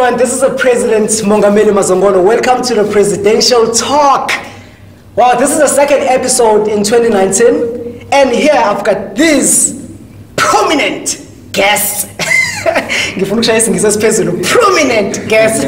everyone, this is the President Mongameli.mazongolo. Welcome to the Presidential Talk. Wow, this is the second episode in 2019, and here I've got these prominent guests. Prominent guests.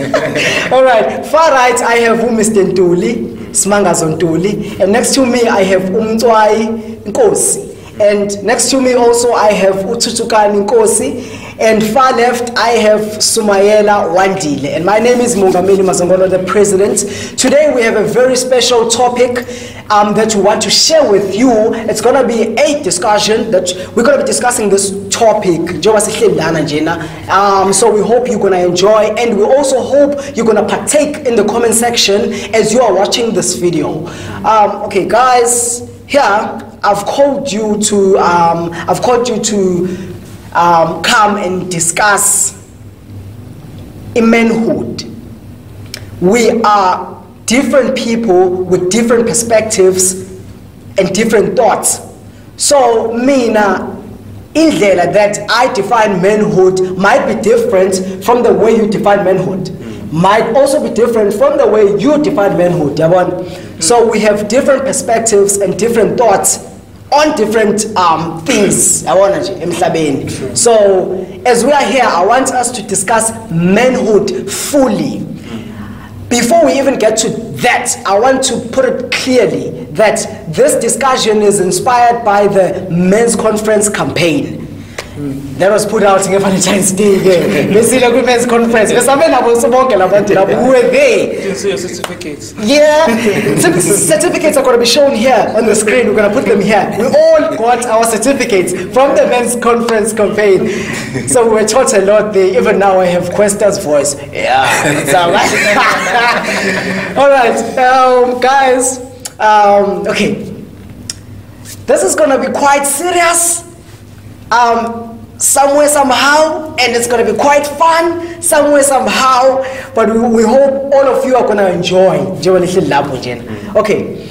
All right, far right I have Mr. Ntuli, Smanga Zontuli, and next to me I have Umtwai Nkosi. And next to me also I have Ututukani Nkosi, and far left I have Sumayela Wandile. And my name is Mongameli.mazongolo, the President. Today we have a very special topic that we want to share with you. It's going to be a discussion that we're going to be discussing this topic. So we hope you're going to enjoy, and we also hope you're going to partake in the comment section as you are watching this video. Okay, guys, here I've called you to come and discuss manhood. We are different people with different perspectives and different thoughts. So mina, indlela that I define manhood might be different from the way you define manhood. Might also be different from the way you define manhood. So we have different perspectives and different thoughts on different things. So as we are here, I want us to discuss manhood fully. Before we even get to that, I want to put it clearly that this discussion is inspired by the Men's Conference campaign. That was put out in Valentine's Day. Basically, Men's Conference. Who were they? You can see your certificates. Yeah, certificates are going to be shown here on the screen. We're going to put them here. We all got our certificates from the Men's Conference campaign. So we were taught a lot there. Even now I have Questa's voice. Yeah, it's all right. All right, guys. Okay, this is going to be quite serious. Somewhere, somehow, and it's going to be quite fun somewhere, somehow, but we hope all of you are going to enjoy. Okay,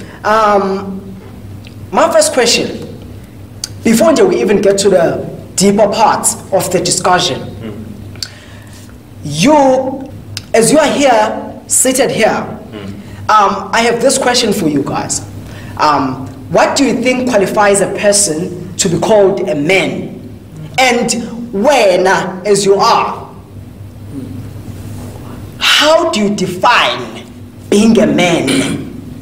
my first question, before we even get to the deeper parts of the discussion, as you are here, seated here, I have this question for you guys. What do you think qualifies a person to be called a man? And when, as you are, how do you define being a man?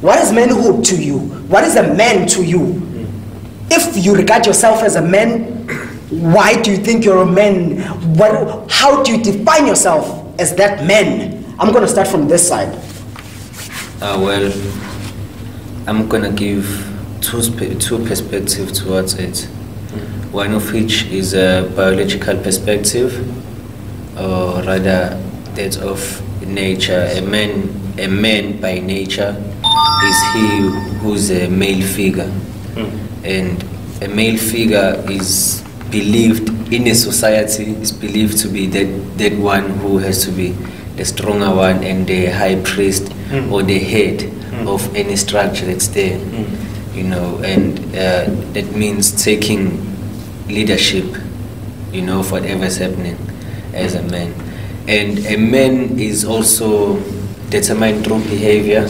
What is manhood to you? What is a man to you? If you regard yourself as a man, why do you think you're a man? How do you define yourself as that man? I'm going to start from this side. Well, I'm going to give two perspectives towards it. One of which is a biological perspective, or rather that of nature. A man by nature is he who's a male figure, and a male figure is believed in a society, is believed to be that one who has to be the stronger one and the high priest or the head of any structure that's there, you know, and that means taking leadership, you know, for whatever's happening as a man. And a man is also determined through behavior.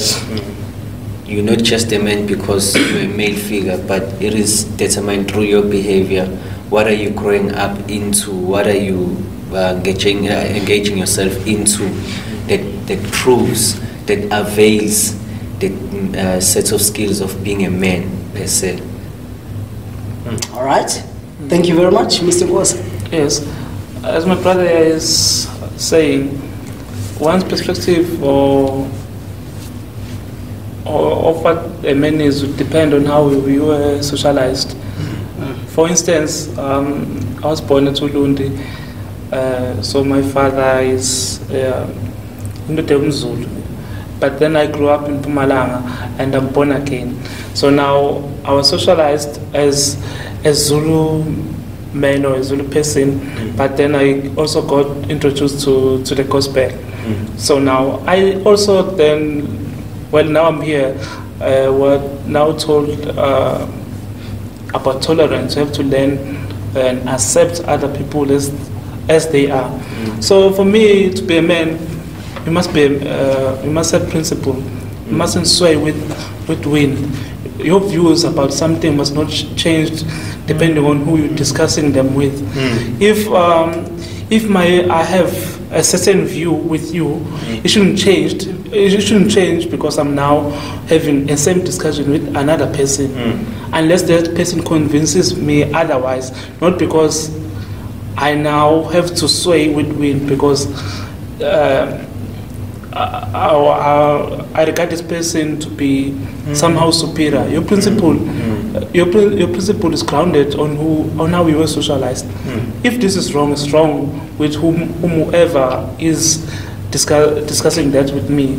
You're not just a man because you're a male figure, but it is determined through your behavior. What are you growing up into? What are you engaging yourself into that proves, that avails the set of skills of being a man per se. All right. Thank you very much, Mr. Boss. Yes, as my brother is saying, one's perspective of what a man is would depend on how we were socialized. For instance, I was born in Tulundi, so my father is Zulu. But then I grew up in Mpumalanga and I'm born again. So now I was socialized as a Zulu man or a Zulu person, but then I also got introduced to the gospel. So now I also then, well, now I'm here, we're now told about tolerance. You have to learn and accept other people as as they are. So for me to be a man, you must have principle. You mustn't sway with wind. Your views about something must not change depending on who you're discussing them with. If I have a certain view with you, it shouldn't change. It shouldn't change because I'm now having a same discussion with another person, unless that person convinces me otherwise. Not because I now have to sway with wind because I regard this person to be somehow superior. Your principle, your principle is grounded on how we were socialized. If this is wrong, it's wrong with whomever is discussing that with me.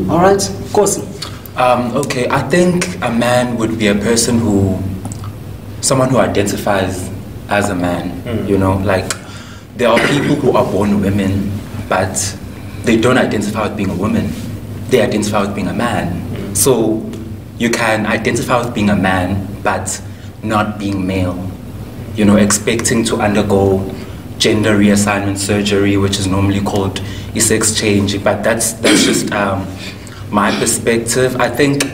All right, Kosi. Okay, I think a man would be a person someone who identifies as a man. You know, like there are people who are born women, but they don't identify with being a woman. They identify with being a man. So you can identify with being a man, but not being male. You know, expecting to undergo gender reassignment surgery, which is normally called sex change. But that's just my perspective. I think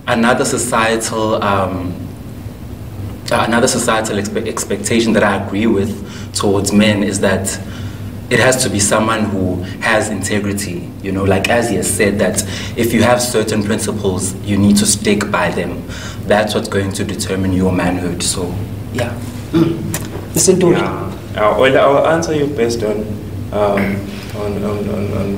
another societal expectation that I agree with towards men is that it has to be someone who has integrity, you know, like as he has said, that if you have certain principles, you need to stick by them. That's what's going to determine your manhood. So, yeah. Listen to Well, I'll answer you based on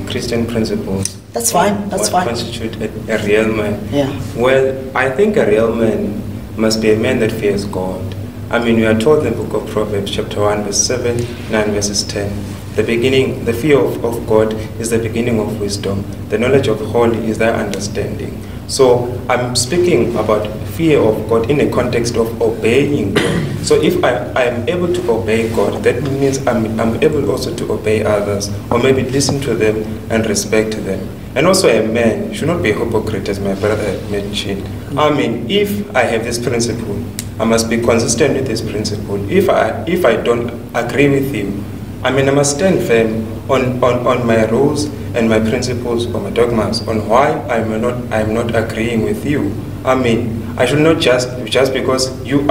Christian principles. That's fine. That's what fine. Constitute a real man? Yeah. Well, I think a real man must be a man that fears God. I mean, we are told in the book of Proverbs, chapter 1, verse 7, 9 verses 10. The fear of God is the beginning of wisdom. The knowledge of holy is their understanding. So I'm speaking about fear of God in the context of obeying God. So if I am able to obey God, that means I'm able also to obey others, or maybe listen to them and respect them. And also a man should not be a hypocrite, as my brother had mentioned. I mean, if I have this principle, I must be consistent with this principle. If I don't agree with you, I mean, I must stand firm on my rules and my principles or my dogmas on why I'm not agreeing with you. I mean, I should not just because you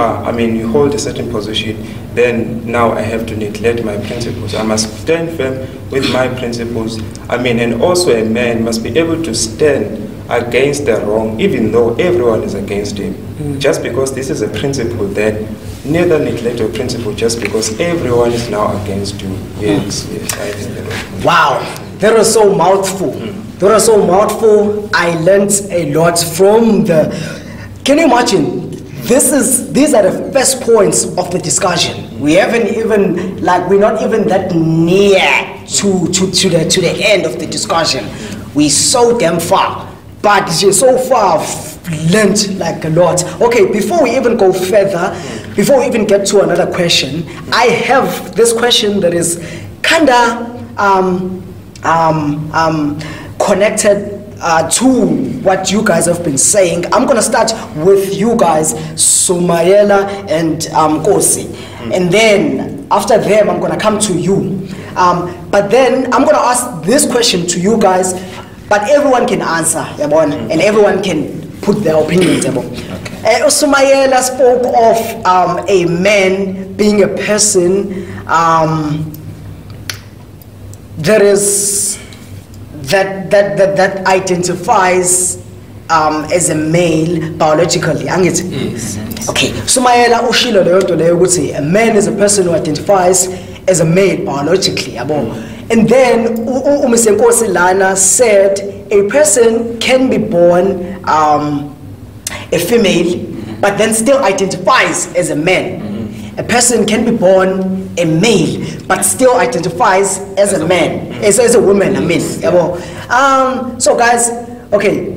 hold a certain position, then now I have to neglect my principles. I must stand firm with my principles. I mean, and also a man must be able to stand against the wrong, even though everyone is against him. Just because this is a principle, then neither neglect your principle just because everyone is now against you. Yes, I think that. Wow, that was so mouthful. That was so mouthful. I learned a lot from the. Can you imagine? These are the first points of the discussion. We haven't even we're not even that near to the end of the discussion. We're so damn far. But so far I've learned like a lot. Okay, before we even go further, before we even get to another question, I have this question that is kinda connected to what you guys have been saying. I'm gonna start with you guys, Sumayela and Kosi, and then after them I'm gonna come to you. But then I'm gonna ask this question to you guys, but everyone can answer, and everyone can put their opinions. Sumayela spoke of a man being a person that identifies as a male biologically. Yes. Okay. Sumayela ushilo leyo nto leyo ukuthi a man is a person who identifies as a male biologically. And then Mr. Nkosi Lana said a person can be born a female, but then still identifies as a man. A person can be born a male, but still identifies as a man, as a woman. So guys, okay,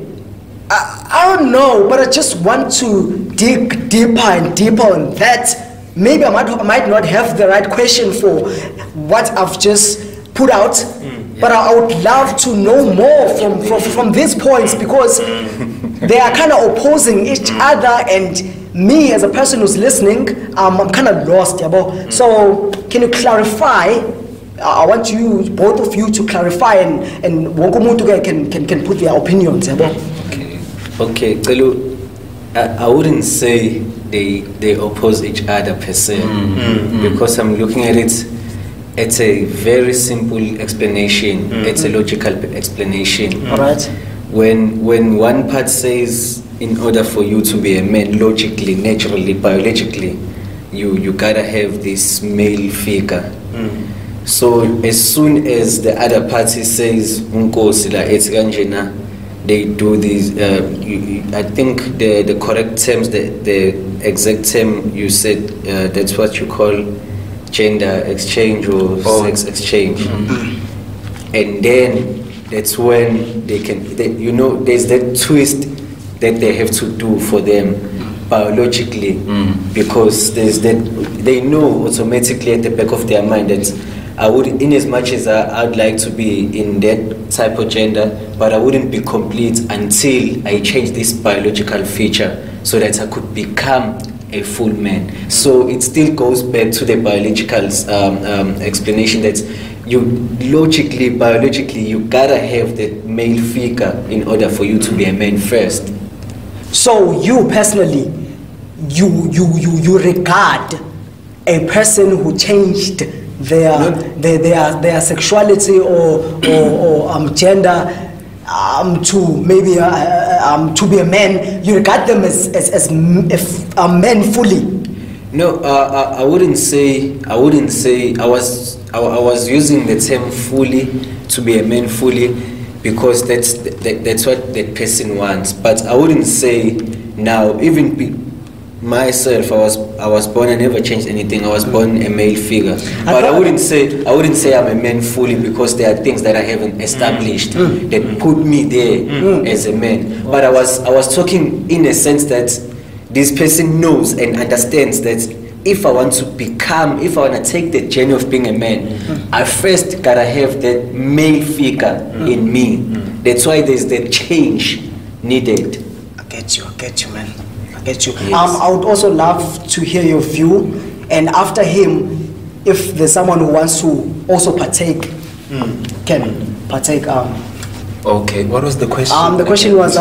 I don't know, but I just want to dig deeper and deeper on that. Maybe I might not have the right question for what I've just put out, but I would love to know more from these points, because they are kind of opposing each other, and me as a person who's listening, I'm kind of lost, yabo. So can you clarify? I want you, both of you, to clarify, and wonke umuntu can put their opinions, yabo. Okay, Kelu, I wouldn't say they oppose each other per se, because I'm looking at it. It's a very simple explanation. It's a logical explanation. All right. When one part says, in order for you to be a man, logically, naturally, biologically, you gotta have this male figure. So as soon as the other party says, they do these. I think the correct terms, the exact term you said, that's what you call gender exchange or sex exchange. And then that's when they can, there's that twist that they have to do for them biologically, because there's that, they know automatically at the back of their mind that I would, in as much as I'd like to be in that type of gender, but I wouldn't be complete until I change this biological feature so that I could become a full man. So it still goes back to the biological explanation that you logically, biologically, you gotta have the male figure in order for you to be a man first. So you personally, you regard a person who changed their sexuality or gender to maybe to be a man, you regard them as a man fully? No, I wouldn't say. I was using the term fully, to be a man fully, because that's what that person wants. But I wouldn't say now, even myself, I was born, I never changed anything. I was born a male figure. But I wouldn't say I'm a man fully, because there are things that I haven't established that put me there as a man. But I was talking in a sense that this person knows and understands that if I want to take the journey of being a man, I first gotta have that male figure in me. That's why there's that change needed. I get you, man. I get you. Yes. I would also love to hear your view, and after him, if there's someone who wants to also partake, can partake. Okay, what was the question? The question was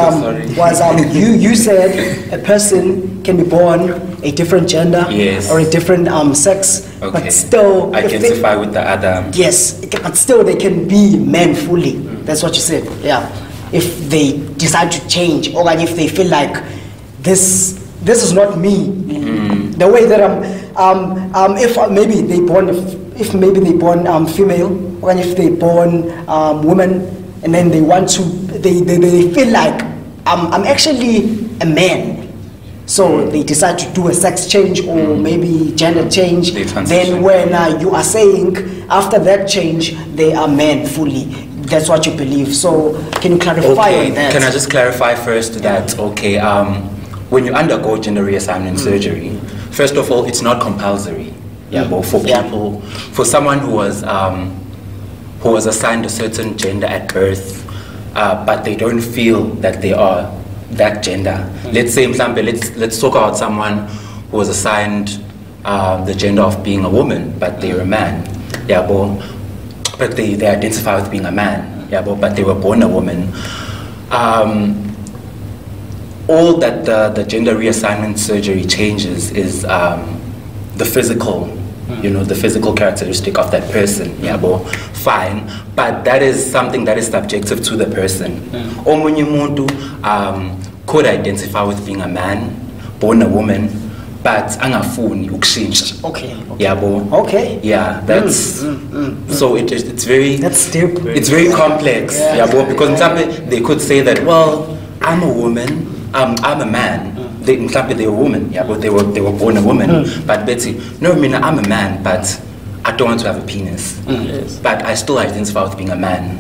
you said a person can be born a different gender, yes, or a different sex, okay, but still identify with the other. Yes, but still they can be men fully. That's what you said. Yeah, if they decide to change, or if they feel like this is not me, the way that if maybe they born female, or if they born woman, and then they want to, they feel like I'm actually a man, so they decide to do a sex change or maybe gender change. Then when you are saying after that change they are men fully, that's what you believe. So can you clarify on that? Can I just clarify first that when you undergo gender reassignment surgery, first of all, it's not compulsory. Yeah, but for people, for someone who was assigned a certain gender at birth, but they don't feel that they are that gender. Let's say, let's talk about someone who was assigned the gender of being a woman, but they're a man. Yeah, but they identify with being a man. Yeah, but they were born a woman. All that the gender reassignment surgery changes is the physical. The physical characteristic of that person, fine, but that is something that is subjective to the person. Omunye muntu could identify with being a man, born a woman, but angafuni ukushintsha. Okay. Okay. Yeah, that's so it's very, that's deep. It's very complex. Because they could say that, well, I'm a woman, I'm a man. They were a woman, but they were born a woman. But Betsy, no, I'm a man, but I don't want to have a penis. Yes. But I still identify with being a man.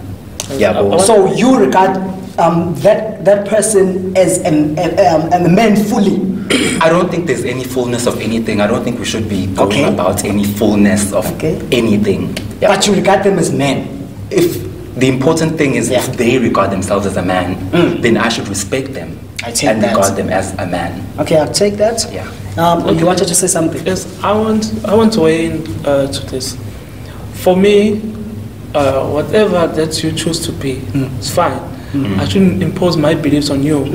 So you regard that person as a man fully? I don't think there's any fullness of anything. I don't think we should be talking about any fullness of anything. But you regard them as men? If the important thing is if they regard themselves as a man, then I should respect them. I take and that. regard them as a man. Okay, I'll take that. Yeah. You wanted to say something? Yes, I want to weigh in to this. For me, whatever that you choose to be, it's fine. I shouldn't impose my beliefs on you.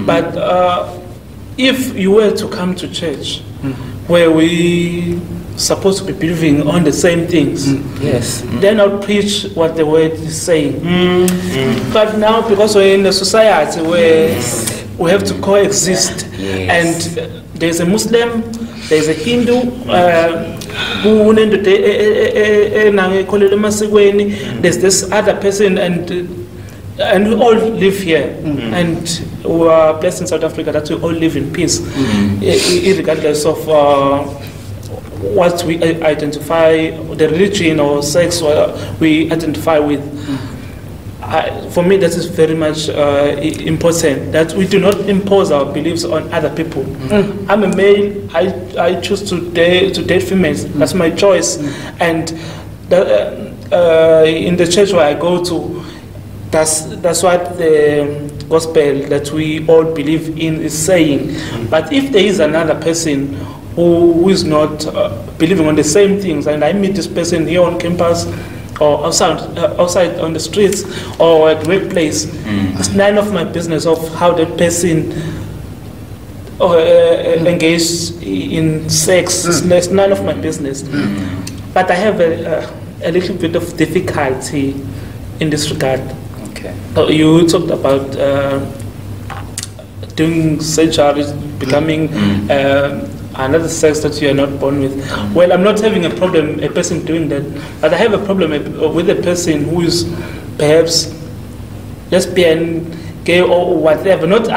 But if you were to come to church, where we supposed to be believing on the same things, Yes. then I'll preach what the word is saying. But now, because we're in a society where we have to coexist, and there's a Muslim, there's a Hindu, there's this other person, and we all live here, and we are blessed in South Africa that we all live in peace, regardless of what we identify, the religion or sex we identify with. For me, that is very much important, that we do not impose our beliefs on other people. I'm a male, I choose to date females, that's my choice. And in the church where I go to, that's what the gospel that we all believe in is saying. But if there is another person who is not believing on the same things, and I meet this person here on campus or outside on the streets or at workplace, it's none of my business of how that person engaged in sex. It's none of my business. But I have a little bit of difficulty in this regard. Okay. You talked about doing surgery, becoming another sex that you are not born with. Well, I'm not having a problem, a person doing that, but I have a problem with a person who is perhaps lesbian, gay, or whatever. Not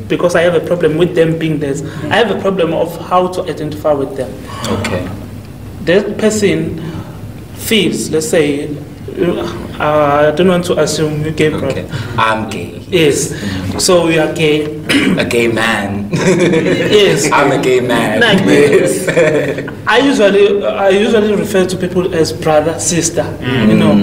because I have a problem with them being this. I have a problem of how to identify with them. Okay. That person feels, let's say, I don't want to assume you're gay. Okay. I'm gay. Yes. So you are gay. A gay man. Yes. I'm a gay man. Yes. I usually refer to people as brother, sister. You know,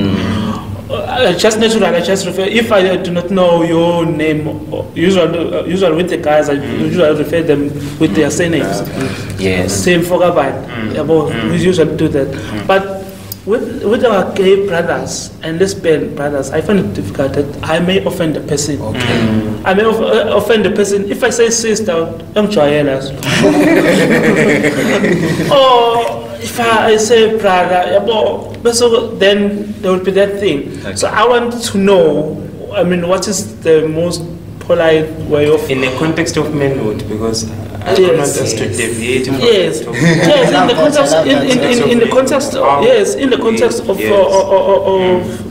just naturally. I just refer. If I do not know your name, usually with the guys, I usually refer them with their surnames. Yes. Same for Gabon. We usually do that. But with our gay brothers and lesbian brothers, I find it difficult that I may offend the person. Okay. I may offend the person if I say sister, I'm Joyelas. Or if I say brother, then there will be that thing. Okay. So I want to know, I mean, what is the most polite way of... In the context of manhood, because I don't want us to deviate from yes, in the context of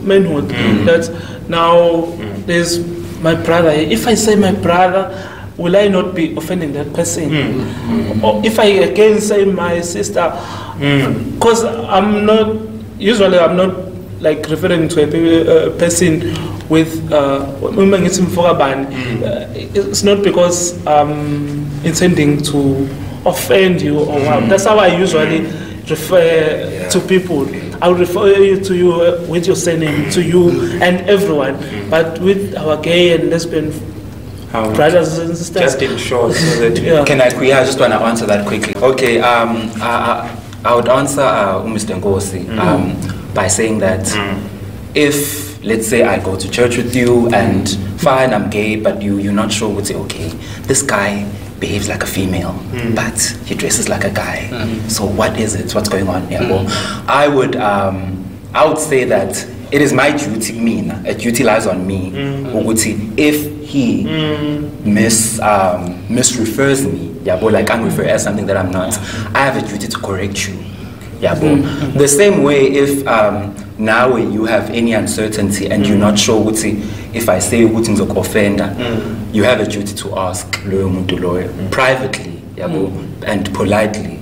manhood. That now there's my brother. If I say my brother, will I not be offending that person? Or if I again say my sister, because I'm not like referring to a person with it's not because intending to offend you or what. That's how I usually refer to people. I will refer to you with your surname, to you and everyone. But with our gay and lesbian brothers and sisters, just in short, so that I just want to answer that quickly. Okay, I would answer Mr. Ngosi by saying that if, let's say, I go to church with you and fine, I'm gay, but you're not sure, would say, okay, this guy behaves like a female, but he dresses like a guy. So what is it? What's going on here? Well, I would say that it is my duty, a duty lies on me, if he misrefers me, like I'm referred as something that I'm not, I have a duty to correct you. The same way, if now you have any uncertainty and you're not sure if I say offender, you have a duty to ask lawyer privately and politely.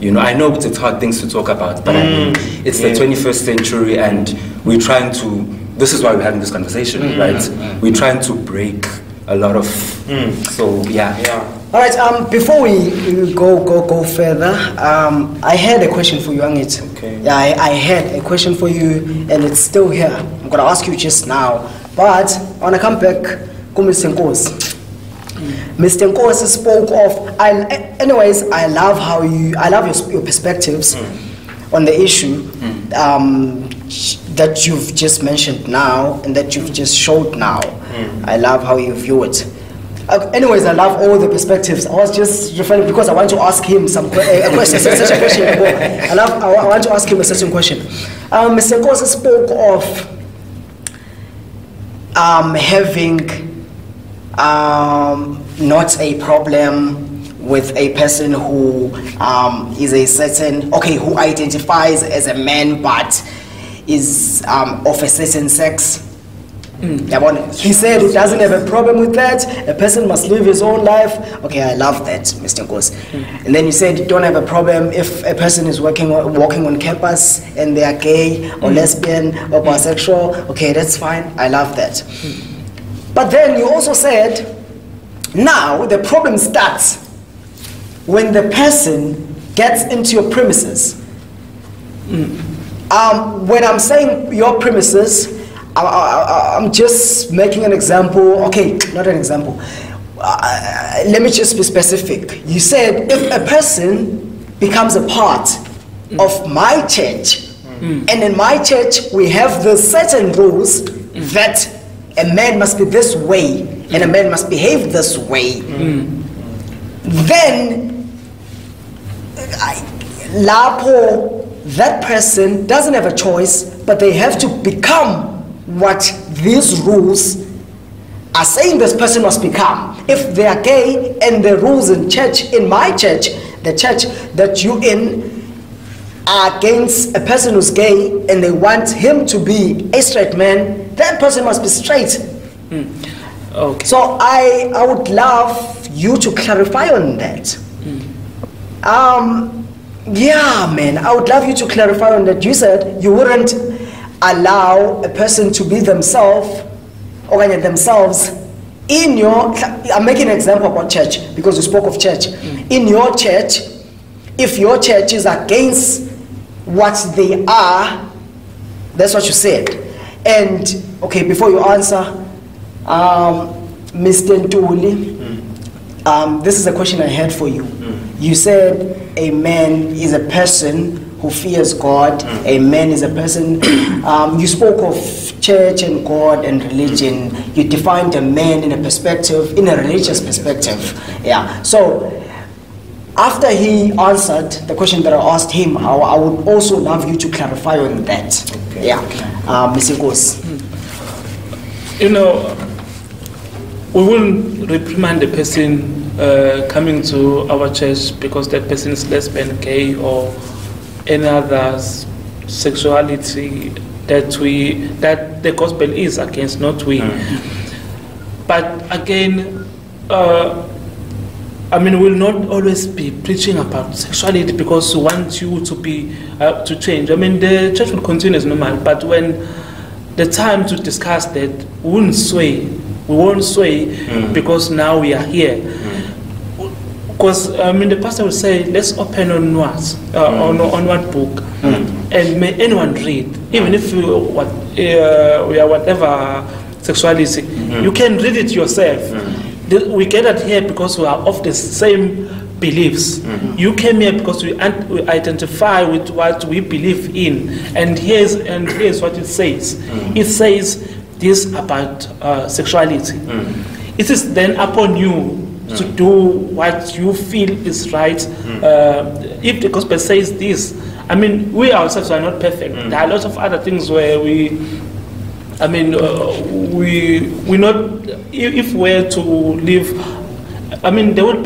You know, I know it's hard things to talk about, but I mean, it's the 21st century and we're trying to, this is why we're having this conversation, right? We're trying to break a lot of, so yeah. All right, before we go further, I had a question for you, Angit. Okay. Yeah, I had a question for you, and it's still here. I'm going to ask you just now, but I want to come back, Mr. Nkosi. Mr. Nkosi spoke of. Anyways, I love how I love your perspectives on the issue that you've just mentioned now and that you've just showed now. I love how you view it. Anyways, I love all the perspectives. I was just referring because I want to ask him a question. Such a question. I want to ask him a certain question. Mr. Nkosi spoke of having not a problem with a person who is a certain, who identifies as a man but is of a certain sex. He said he doesn't have a problem with that. A person must live his own life. Okay, I love that, Mr. Nkosi. And then you said you don't have a problem if a person is walking on campus and they are gay or lesbian or bisexual. Okay, that's fine. I love that. But then you also said, now the problem starts when the person gets into your premises. When I'm saying your premises, I'm just making an example. Okay, not an example. Let me just be specific. You said if a person becomes a part of my church, and in my church we have the certain rules that a man must be this way and a man must behave this way, then that person doesn't have a choice, but they have to become what these rules are saying this person must become. If they are gay and the rules in church, in my church, the church that you in, are against a person who's gay and they want him to be a straight man, that person must be straight. Okay. So I would love you to clarify on that. Yeah, man, I would love you to clarify on that. You said you wouldn't allow a person to be themselves in your, I'm making an example about church because you spoke of church. In your church, if your church is against what they are, that's what you said. And okay, before you answer, Mr. Ntuli, this is a question I had for you. You said a man is a person who fears God. A man is a person. You spoke of church and God and religion. You defined a man in a perspective, in a religious perspective. Yeah. So after he answered the question that I asked him, I would also love you to clarify on that. Okay. Yeah. Mr. Nkosi. You know, we wouldn't reprimand the person coming to our church because that person is lesbian, gay, or any other sexuality that the gospel is against, not we. But again, I mean, we'll not always be preaching about sexuality because we want you to be to change. I mean, the church will continue as normal, but when the time to discuss that, we won't sway. We won't sway because now we are here. Because I mean, the pastor will say, let's open on what, on what book, and may anyone read, even if we are whatever sexuality, you can read it yourself. We gathered here because we are of the same beliefs. You came here because we identify with what we believe in, and here's what it says. It says this about sexuality. It is then upon you to do what you feel is right. If the gospel says this, I mean, we ourselves are not perfect. There are lots of other things where we not. If we're to live, I mean, there wouldn't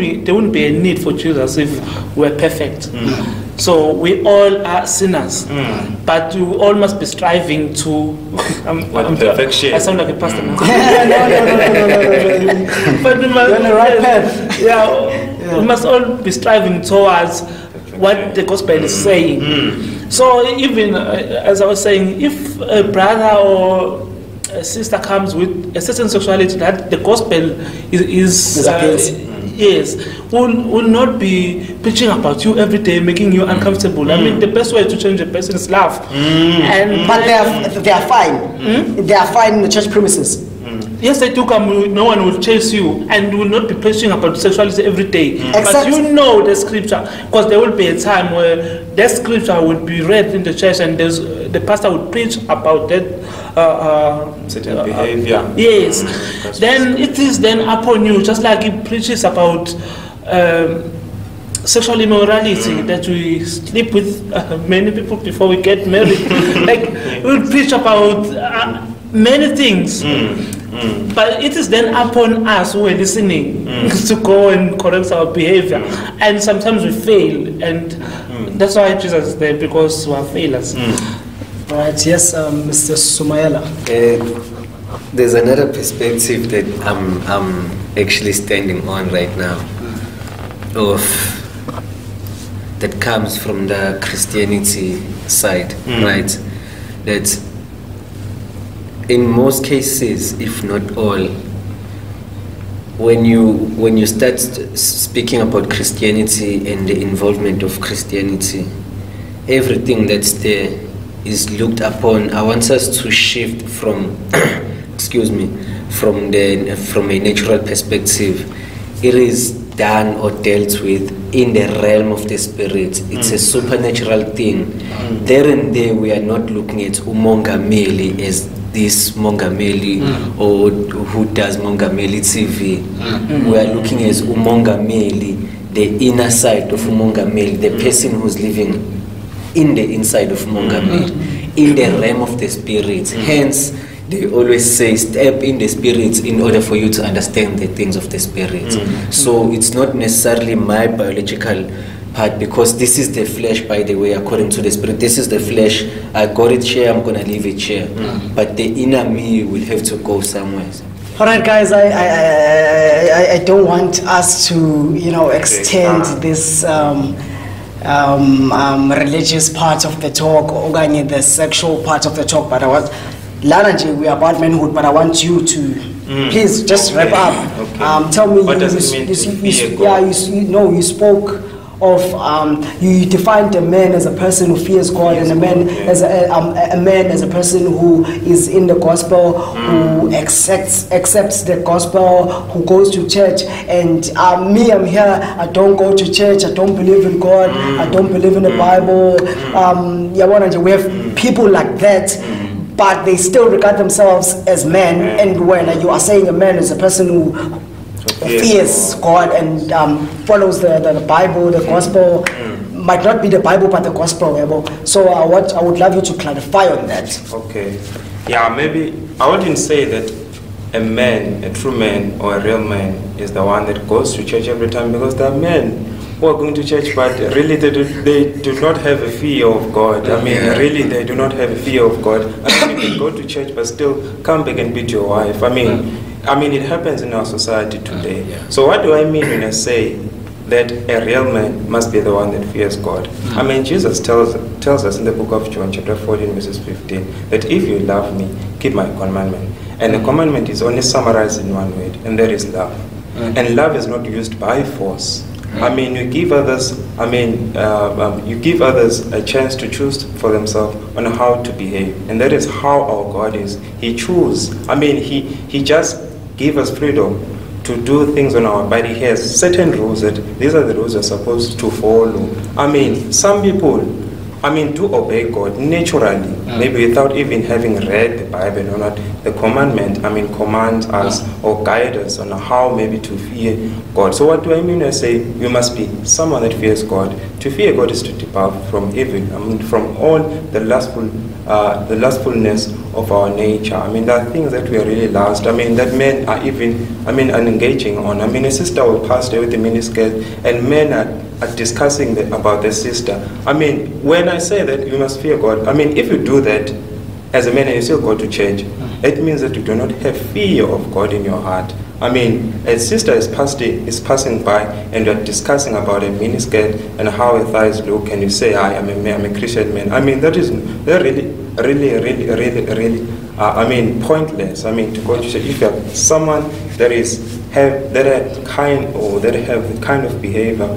be a need for Jesus if we're perfect. So we all are sinners, but we all must be striving to perfection. I sound like a pastor now. No. But we must, you're on the right path. Yeah, we must all be striving towards what the gospel is saying. So even as I was saying, if a brother or a sister comes with a certain sexuality that the gospel is against, yes, will not be preaching about you every day, making you uncomfortable. I mean, the best way to change a person is love. But they are fine. They are fine in the church premises. yes, they do come, no one will chase you and will not be preaching about sexuality every day. But you know the scripture, because there will be a time where that scripture would be read in the church and the pastor would preach about that certain behavior. Yes. Then it is then upon you, just like he preaches about sexual immorality, that we sleep with many people before we get married. Like, we'll preach about many things. But it is then upon us who are listening to go and correct our behavior. And sometimes we fail, and that's why Jesus is there, because we are failures. Right, yes, Mr. Sumayela. There's another perspective that I'm actually standing on right now, that comes from the Christianity side, right? That in most cases, if not all, when you start speaking about Christianity and the involvement of Christianity, everything that's there is looked upon. I want us to shift from, excuse me, from a natural perspective. It is done or dealt with in the realm of the spirit. It's a supernatural thing. There and there, we are not looking at Mongameli as this Mongameli or who does Mongameli TV. We are looking as Mongameli, the inner side of Mongameli, the person who's living in the inside of Mongameli, in the realm of the spirit. Hence, they always say, step in the spirit in order for you to understand the things of the spirit. So it's not necessarily my biological part, because this is the flesh, by the way, according to the spirit. This is the flesh. I got it here, I'm going to leave it here. But the inner me will have to go somewhere. All right, guys, I don't want us to, extend this religious part of the talk, or the sexual part of the talk, but I want, Lanaji, we are about manhood, but I want you to please just wrap up. Tell me, what does it mean to fear God? You spoke of you defined a man as a person who fears God, and a man as a person who is in the gospel, who accepts the gospel, who goes to church. And me, I'm here, I don't go to church, I don't believe in God, I don't believe in the Bible. We have people like that, but they still regard themselves as men. And when you are saying a man is a person who fears God and follows the Bible, the gospel, might not be the Bible but the gospel. So I would love you to clarify on that. Okay. Yeah, maybe I wouldn't say that a man, a true man or a real man is the one that goes to church every time, because there are men who are going to church but really they do not have a fear of God. I mean, really they do not have a fear of God. I mean, you can go to church but still come back and beat your wife. I mean, it happens in our society today. So what do I mean when I say that a real man must be the one that fears God? I mean, Jesus tells us in the book of John, chapter 14, verses 15, that if you love me, keep my commandment. And the commandment is only summarized in one word, and that is love. And love is not used by force. I mean, you give others a chance to choose for themselves on how to behave, and that is how our God is. He chooses. I mean, he just gave us freedom to do things on our body. He has certain rules that these are the rules we're supposed to follow. I mean, some people, do obey God naturally, maybe without even having read the Bible or not. The commandment, commands us or guide us on how maybe to fear God. So what do I mean when I say you must be someone that fears God? To fear God is to depart from evil, from all the lustfulness of our nature. There are things that we are really lust. That men are even, engaging on. A sister will pass away with a miniskirt, and men are discussing about their sister. When I say that you must fear God, if you do that as a man and you still go to church, it means that you do not have fear of God in your heart. A sister is passing by and you're discussing about a miniskirt and how her thighs look, and you say, I'm a Christian man. They're really pointless. To go to church. If you have someone that have the kind of behavior,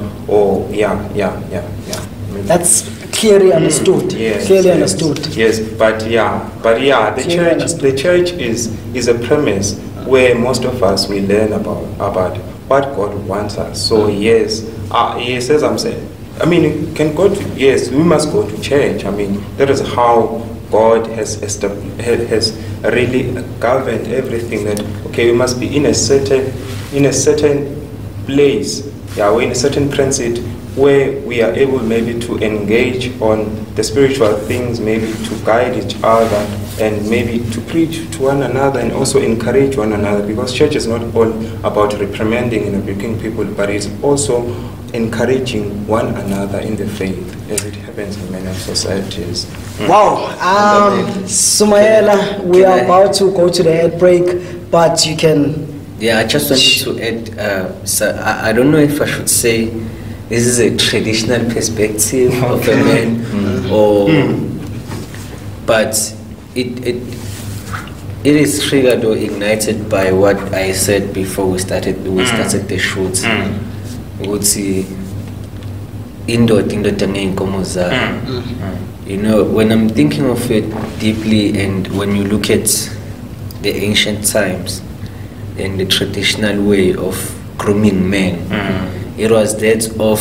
That's clearly understood. Understood. Yes, but the church is a premise where most of us we learn about what God wants us. So yes, he says, I'm saying, I mean, you can go to, yes, we must go to church. I mean, that is how God has really governed everything. That okay, we must be in a certain place, yeah, we're in a certain transit where we are able maybe to engage on the spiritual things, maybe to guide each other, and maybe to preach to one another and also encourage one another, because church is not all about reprimanding and rebuking people, but it's also encouraging one another in the faith, as it happens in many societies. Wow. Sumayela, we are about to go to the ad break, but you can... Yeah, I just wanted to add, so I don't know if I should say this is a traditional perspective of a man, or but it is triggered or ignited by what I said before we started the shoot. We would see indoda ngeenkomo zabo. You know, when I'm thinking of it deeply, and when you look at the ancient times and the traditional way of grooming men, it was that of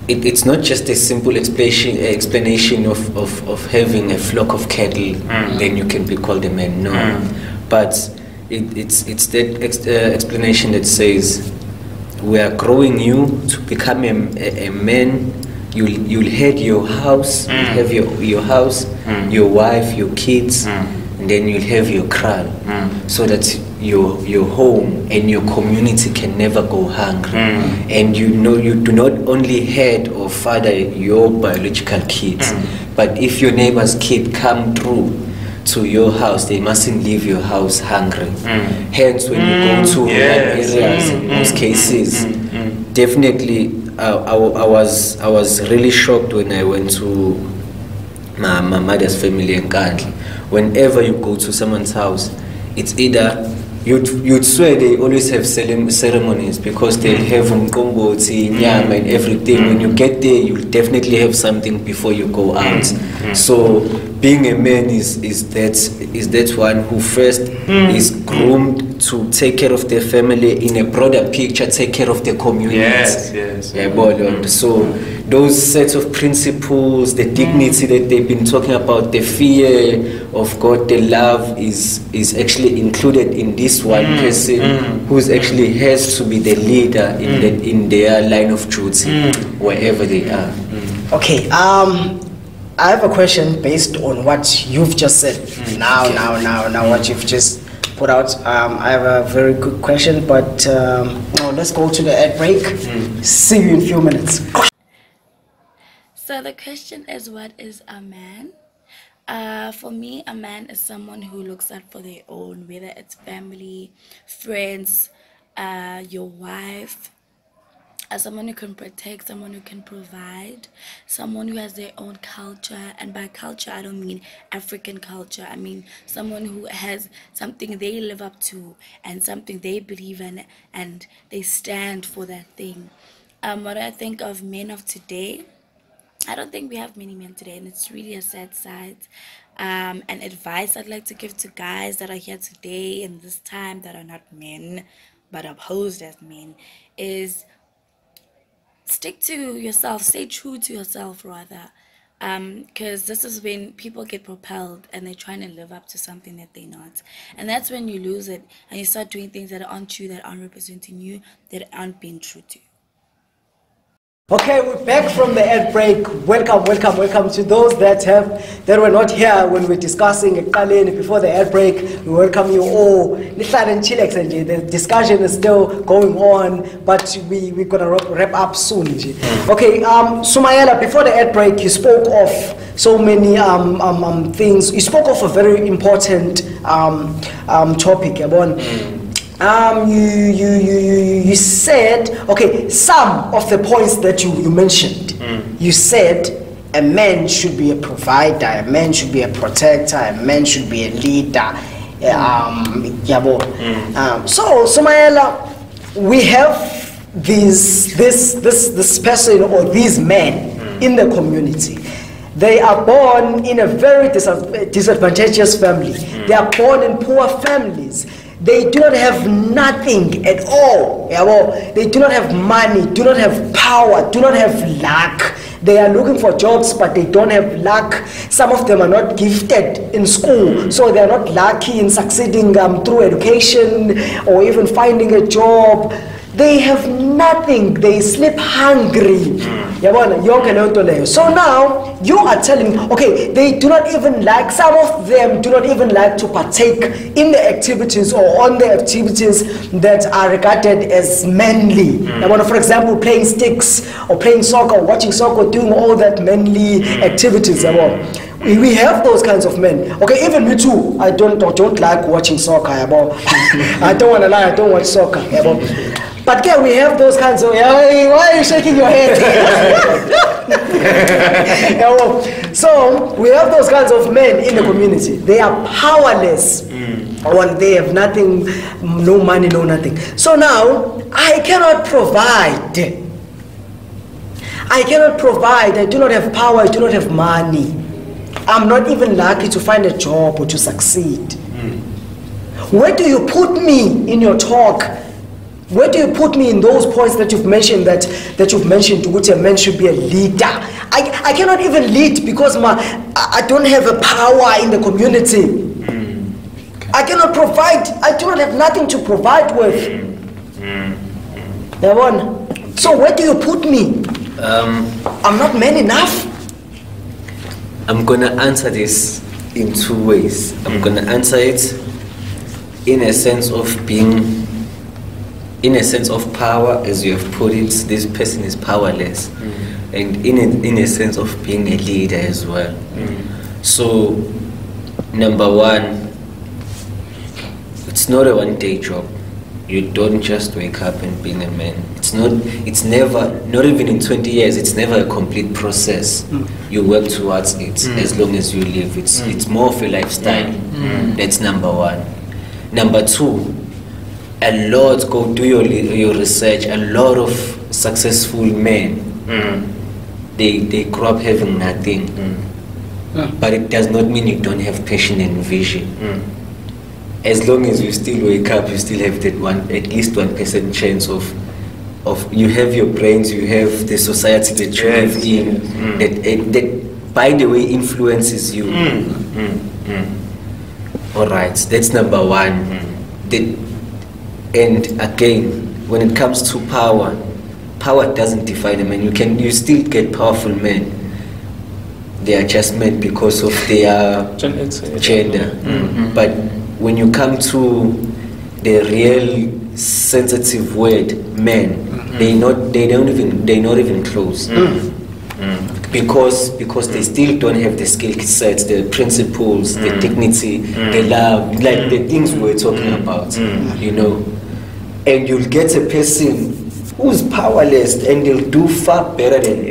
it's not just a simple explanation of having a flock of cattle, then you can be called a man. No, but it's that explanation that says we are growing you to become a man. You'll head your house, you'll have your house, your wife, your kids, and then you'll have your kraal, so that your home and your community can never go hungry. And you know, you do not only head or father your biological kids, but if your neighbor's kid come through to your house, they mustn't leave your house hungry. Hence, when you go to rural areas, in most cases, definitely, I was really shocked when I went to my mother's family in Kandli. Whenever you go to someone's house, it's either you'd swear they always have ceremonies, because they'll have umqombothi, nyama and everything. When you get there, you'll definitely have something before you go out. So being a man is that one who first is groomed to take care of their family, in a broader picture, take care of the community. Yes. Yeah, so those sets of principles, the dignity that they've been talking about, the fear of God, the love is actually included in this one person who's actually has to be the leader in their line of duty, wherever they are. Okay, I have a question based on what you've just said. Now, what you've just put out. I have a very good question, but no, let's go to the ad break. See you in a few minutes. So the question is, what is a man? For me, a man is someone who looks out for their own, whether it's family, friends, your wife, someone who can protect, someone who can provide, someone who has their own culture. And by culture, I don't mean African culture. I mean someone who has something they live up to and something they believe in, and they stand for that thing. What I think of men of today, I don't think we have many men today, and it's really a sad sight. And advice I'd like to give to guys that are here today in this time that are not men but are posed as men is stick to yourself, stay true to yourself rather, because this is when people get propelled and they're trying to live up to something that they're not, and that's when you lose it and you start doing things that aren't true, that aren't representing you, that aren't being true to you. Okay, we're back from the ad break. Welcome to those that were not here when we're discussing before the ad break. We welcome you all. The discussion is still going on, but we're gonna wrap up soon. Okay, Sumayela, before the ad break, you spoke of so many things. You spoke of a very important topic. You said, okay, some of the points that you mentioned. You said a man should be a provider, a man should be a protector, a man should be a leader. So Sumayela, we have this person or these men in the community. They are born in a very disadvantageous family. They are born in poor families. they do not have nothing at all. They do not have money, do not have power, do not have luck. They are looking for jobs, but they don't have luck. Some of them are not gifted in school, so they are not lucky in succeeding through education or even finding a job. They have nothing. They sleep hungry. So now you are telling me, okay, they do not even like, some of them do not even like to partake in the activities or on the activities that are regarded as manly. For example, playing sticks or playing soccer, or watching soccer, doing all that manly activities. We have those kinds of men. Okay, even me too. I don't like watching soccer. I don't want to lie. I don't watch soccer. But yeah, we have those kinds of. Why are you shaking your head? So we have those kinds of men in the community. They are powerless. They have nothing, no money, no nothing. So now I cannot provide. I do not have power. I do not have money. I'm not even lucky to find a job or to succeed. Where do you put me in your talk? Where do you put me in those points that you've mentioned, that you've mentioned to which a man should be a leader? I cannot even lead because I don't have a power in the community. I cannot provide. I do not have nothing to provide with. So where do you put me? I'm not man enough. I'm gonna answer this in two ways. I'm gonna answer it in a sense of being, in a sense of power, as you have put it. This person is powerless, and in a sense of being a leader as well. So, number one, it's not a one-day job. You don't just wake up and being a man. It's never, not even in 20 years, it's never a complete process. You work towards it as long as you live. It's more of a lifestyle. That's number one. Number two, go do your research. A lot of successful men, they grow up having nothing. But it does not mean you don't have passion and vision. As long as you still wake up, you still have that at least 1% chance of you have your brains, you have the society that you live in, that by the way influences you. Alright, that's number one. And again, when it comes to power doesn't define a man. You still get powerful men. They are just men because of their gender. But when you come to the real sensitive word, men, they're not even close. Because they still don't have the skill sets, the principles, the dignity, the love, like the things we were talking about, you know. And you'll get a person who's powerless and they'll do far better than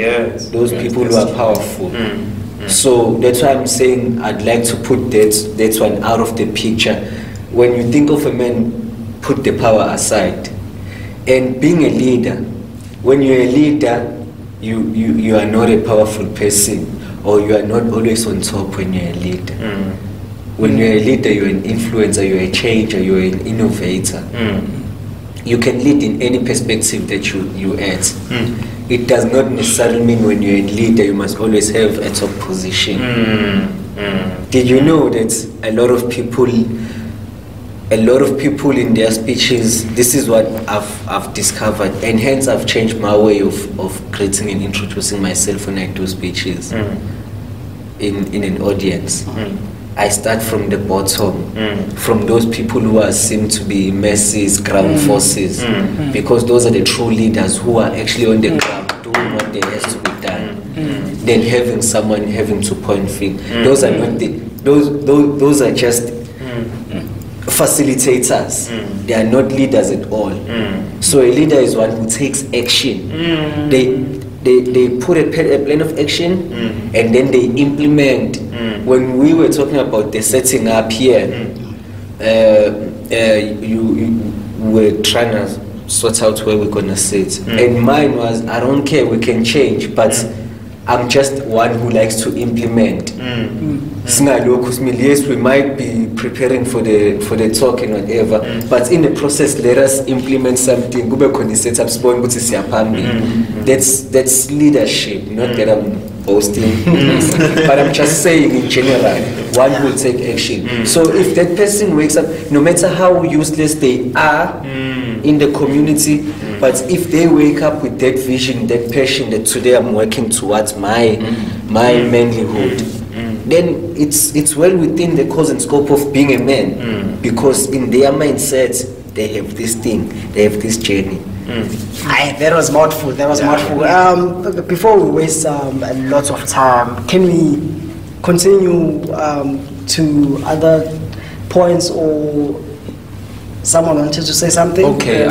those people who are powerful. So that's why I'm saying I'd like to put that one out of the picture. When you think of a man, put the power aside. And being a leader, when you're a leader, you are not a powerful person, or you are not always on top when you're a leader. When you're a leader, you're an influencer, you're a changer, you're an innovator. You can lead in any perspective that you add. It does not necessarily mean when you're a leader you must always have a top position. Did you know that a lot of people in their speeches, this is what I've discovered, and hence I've changed my way of greeting and introducing myself when I do speeches in an audience. I start from the bottom, from those people who seem to be messes, ground forces, because those are the true leaders who are actually on the ground doing what there has to be done. Then having someone having to point finger. Those are not those are just facilitators. They are not leaders at all. So a leader is one who takes action. They put a plan of action and then they implement. When we were talking about the setting up here, you were trying to sort out where we're gonna sit, and mine was, I don't care, we can change, but I'm just one who likes to implement. Yes, we might be preparing for the talk and whatever, but in the process, let us implement something. That's leadership, not that I'm boasting, but I'm just saying in general, one will take action. So if that person wakes up, no matter how useless they are in the community, but if they wake up with that vision, that passion that today I'm working towards my manlyhood, then it's well within the cause and scope of being a man, because in their mindset they have this thing, they have this journey. That was mouthful. Before we waste a lot of time, can we continue to other points, or someone wanted to say something? Okay.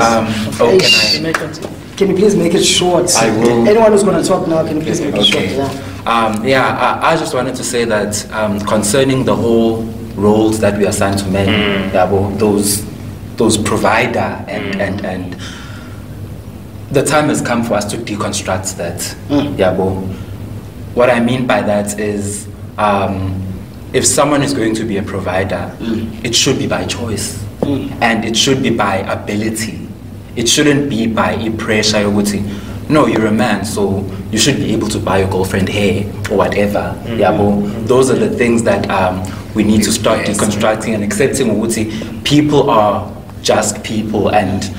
Can you please make it short? I will. Anyone who's going to talk now, can you please make it short? I just wanted to say that concerning the whole roles that we assign to men, those provider and the time has come for us to deconstruct that. What I mean by that is, if someone is going to be a provider, it should be by choice, and it should be by ability. It shouldn't be by pressure. No, you're a man, so you should be able to buy your girlfriend hair or whatever. Those are the things that we need to start deconstructing and accepting. People are just people, and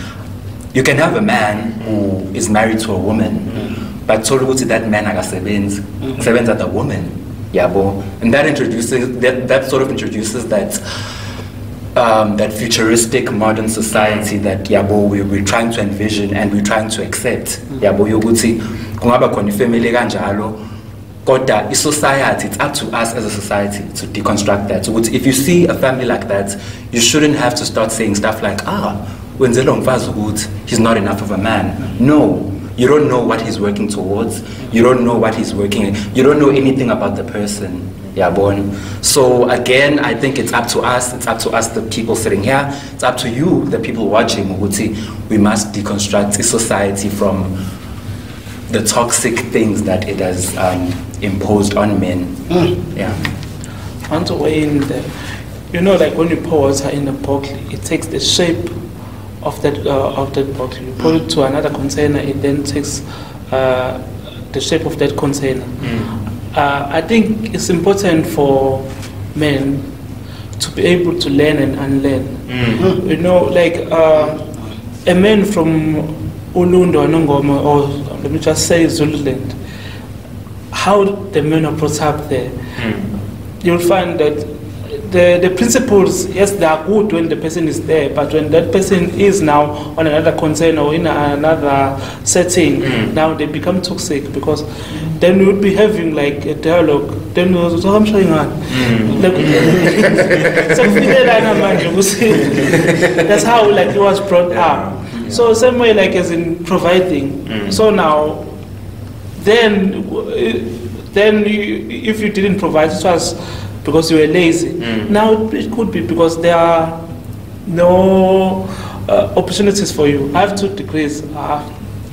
you can have a man who is married to a woman, but that man sevenza the woman. And that introduces that sort of introduces that futuristic modern society that we're trying to envision and we're trying to accept. Society, it's up to us as a society to deconstruct that. So if you see a family like that, you shouldn't have to start saying stuff like, he's not enough of a man. No, you don't know what he's working towards. You don't know what he's working. You don't know anything about the person. So again, I think it's up to us. It's up to us, the people sitting here. It's up to you, the people watching. We must deconstruct society from the toxic things that it has imposed on men. I want to weigh in there. Like when you pour water in a bottle, it takes the shape of that bottle. You pour it to another container, it then takes the shape of that container. I think it's important for men to be able to learn and unlearn. Like a man from Ulundo or Nongoma, or let me just say Zululand, how the men are brought up there, you'll find that the principles, yes, they are good when the person is there, but when that person is now on another container or in another setting, now they become toxic, because then we would be having like a dialogue. Then we was I'm showing on. That's how like it was brought up. So same way like as in providing. So now, then if you didn't provide, it was because you were lazy. Now it could be because there are no opportunities for you. I have 2 degrees.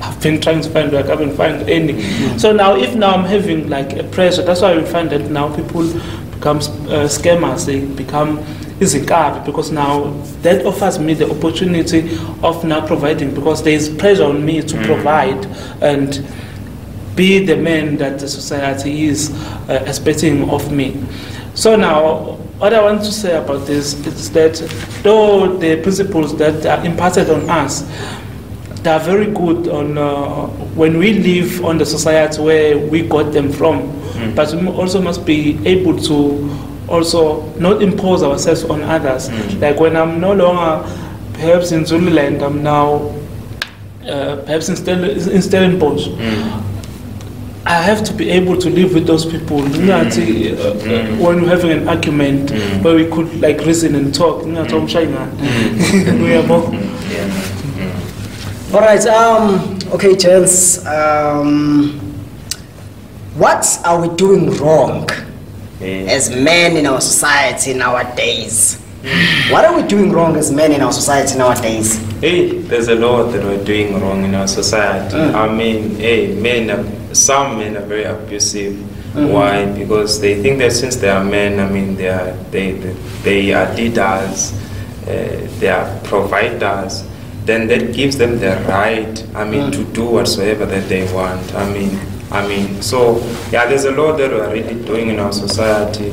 I've been trying to find work. I haven't found any. So now, if now I'm having like a pressure, that's why we find that now people become scammers. They become izikabi, because now that offers me the opportunity of now providing, because there is pressure on me to provide and be the man that the society is expecting of me. So now, what I want to say about this is that though the principles that are imparted on us, they are very good on when we live on the society where we got them from, but we also must be able to also not impose ourselves on others. Like when I'm no longer perhaps in Zululand, I'm now perhaps in Stellenbosch. I have to be able to live with those people. When we're having an argument where we could like reason and talk. All right. Okay, gents. What are we doing wrong as men in our society nowadays? What are we doing wrong as men in our society nowadays? hey, there's a lot that we're doing wrong in our society. I mean, hey, some men are very abusive. Why? Because they think that since they are men, I mean, they are leaders, they are providers. Then that gives them the right, I mean, to do whatsoever that they want. I mean, so yeah, there's a lot that we're really doing in our society.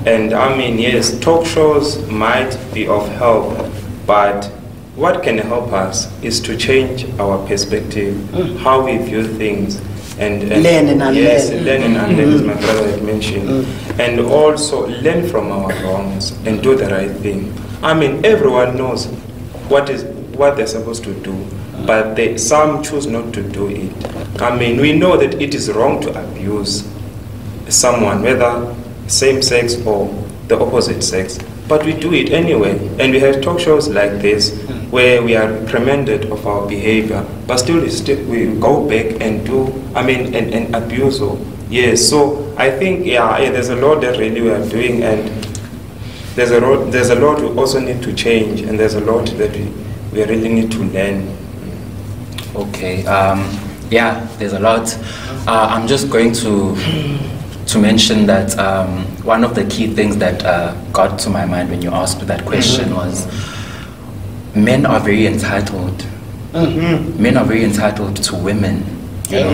And I mean, yes, talk shows might be of help, but what can help us is to change our perspective, how we view things, and learn and unlearn. Yes, learn and unlearn, as my brother had mentioned, and also learn from our wrongs and do the right thing. I mean, everyone knows what they're supposed to do, but some choose not to do it. I mean, we know that it is wrong to abuse someone, whether same sex or the opposite sex, but we do it anyway. And we have talk shows like this where we are reprimanded of our behavior, but still we go back and do, I mean, and abuse. Yes, so I think, yeah, there's a lot that really we are doing, and there's a lot we also need to change, and there's a lot that we really need to learn. Okay, yeah, there's a lot. I'm just going to mention that one of the key things that got to my mind when you asked that question was men are very entitled. Men are very entitled to women. Yeah.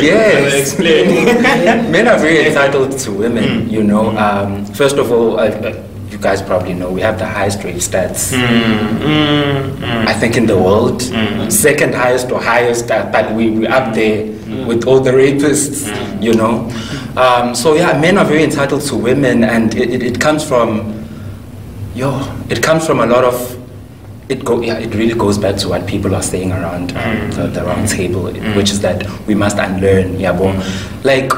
Yes. Men are very entitled to women, you know. First of all, you guys probably know we have the highest rape stats, I think, in the world. Second highest or highest, but we're up there with all the rapists, you know. So yeah, men are very entitled to women, and it comes from, it comes from a lot of, it really goes back to what people are saying around the round table, which is that we must unlearn, like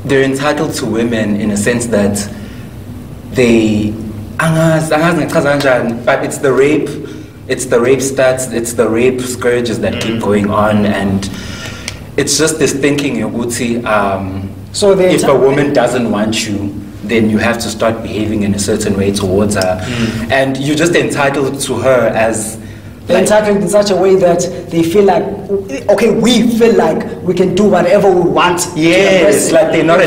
they're entitled to women in a sense that they, but it's the rape stats, it's the rape scourges that keep going on, and it's just this thinking, so if a woman doesn't want you, then you have to start behaving in a certain way towards her, and you're just entitled to her as. They're entitled in such a way that they feel like, okay, we feel like we can do whatever we want. Yes, like they're not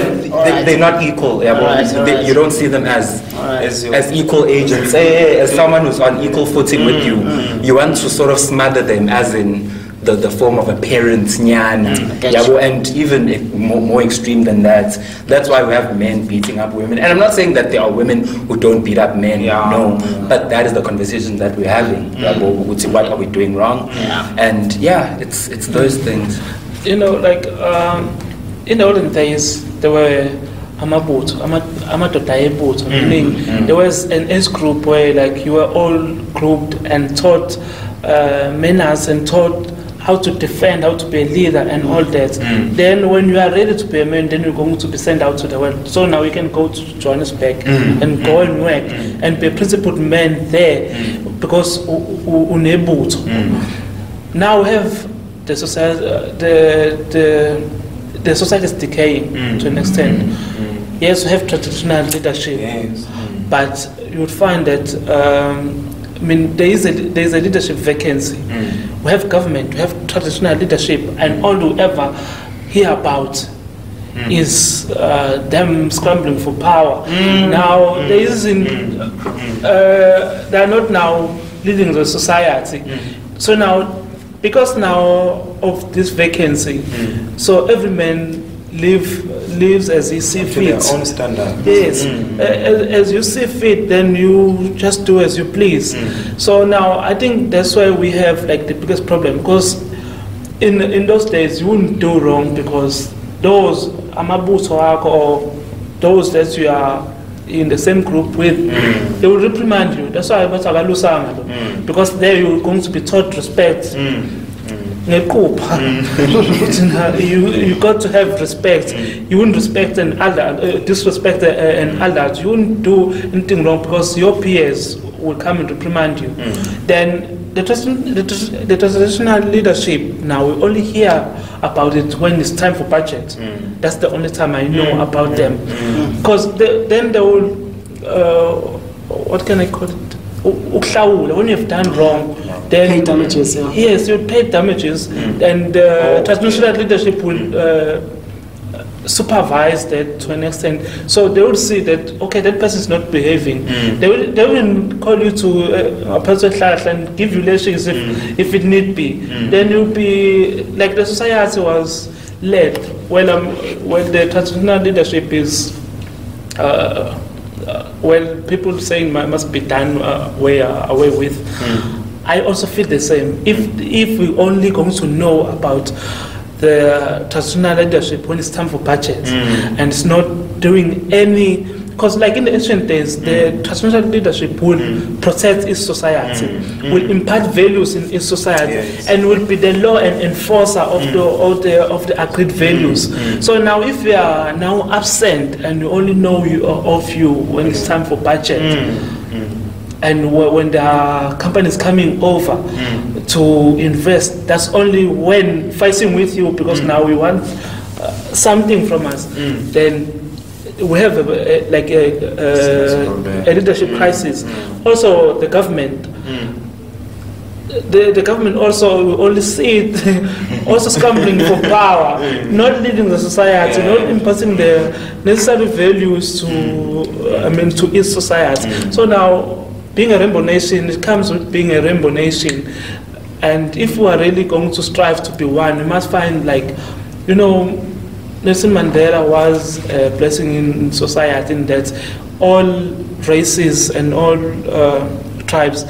equal. You don't see them as equal agents. As someone who's on equal footing with you, you want to sort of smother them as in the form of a parent, and even more extreme than that. That's why we have men beating up women. And I'm not saying that there are women who don't beat up men, no. But that is the conversation that we're having. What are we doing wrong? And yeah, it's those things. You know, like in the olden days, there were meaning there was an age group where like you were all grouped and taught manners and taught how to defend, how to be a leader and all that. Then when you are ready to be a man, then you're going to be sent out to the world. So now we can go to Johannesburg and go and work and be a principled man there because now we have the society, the society is decaying to an extent. Yes, we have traditional leadership, but you would find that I mean, there is a leadership vacancy. We have government, we have traditional leadership, and all you ever hear about is them scrambling for power. Now, they are not now leading the society. So now, because now of this vacancy, so every man lives as he see fit. Their own standard. Yes, as you see fit, then you just do as you please. So now I think that's why we have like the biggest problem, because in those days you wouldn't do wrong because those amabuso or those that you are in the same group with, they will reprimand you. That's why because there you're going to be taught respect. You got to have respect. You wouldn't respect an adult, disrespect an adult. You wouldn't do anything wrong because your peers will come and reprimand you. Then the traditional leadership, now we only hear about it when it's time for budget. That's the only time I know about them. Because then they will what can I call it? When you've done wrong, then Pay damages, yeah. Yes, you pay damages, and transnational leadership will supervise that to an extent. So they will see that okay, that person is not behaving. They will call you to a person and give you lashes if it need be. Then you'll be like the society was led when the traditional leadership is people saying must be done away with. I also feel the same. If we only going to know about the traditional leadership when it's time for budget and it's not doing any, because like in the ancient days, the traditional leadership will protect its society, will impart values in its society, and will be the law and enforcer of the agreed values. So now if we are now absent and we only know of you when it's time for budget, and when there are companies coming over to invest, that's only when fighting with you because now we want something from us. Then we have a leadership crisis. Also, the government. The government also will only see it also scrambling for power, not leading the society, not imparting the necessary values to its society. So now, being a rainbow nation, it comes with being a rainbow nation. And if we are really going to strive to be one, we must find, like, Nelson Mandela was a blessing in society in that all races and all tribes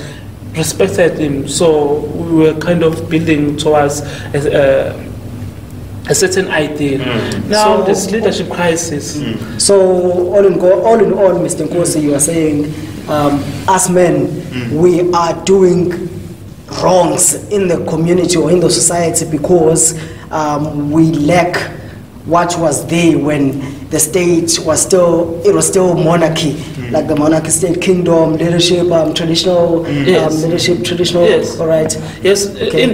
respected him. So we were kind of building towards a certain ideal. Now so, this leadership crisis. So all in all, Mr. Nkosi, you are saying, as men, we are doing wrongs in the community or in the society because we lack what was there when the state was still monarchy, like the monarchy state, kingdom, leadership, traditional leadership, traditional. Yes. All right. Yes. Okay.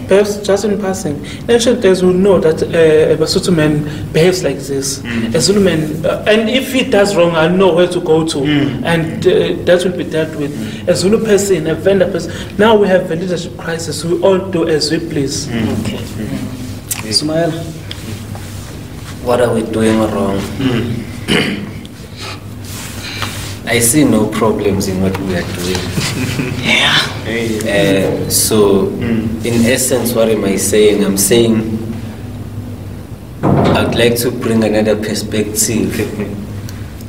Perhaps just in passing, in ancient days we know that a Basotho man behaves like this. A Zulu man, and if he does wrong, I know where to go to, and that will be dealt with. A Zulu person, a Venda person. Now we have a leadership crisis. We all do as we please. Okay. Sumael. What are we doing wrong? I see no problems in what we are doing. So, in essence, what am I saying? I'm saying I'd like to bring another perspective.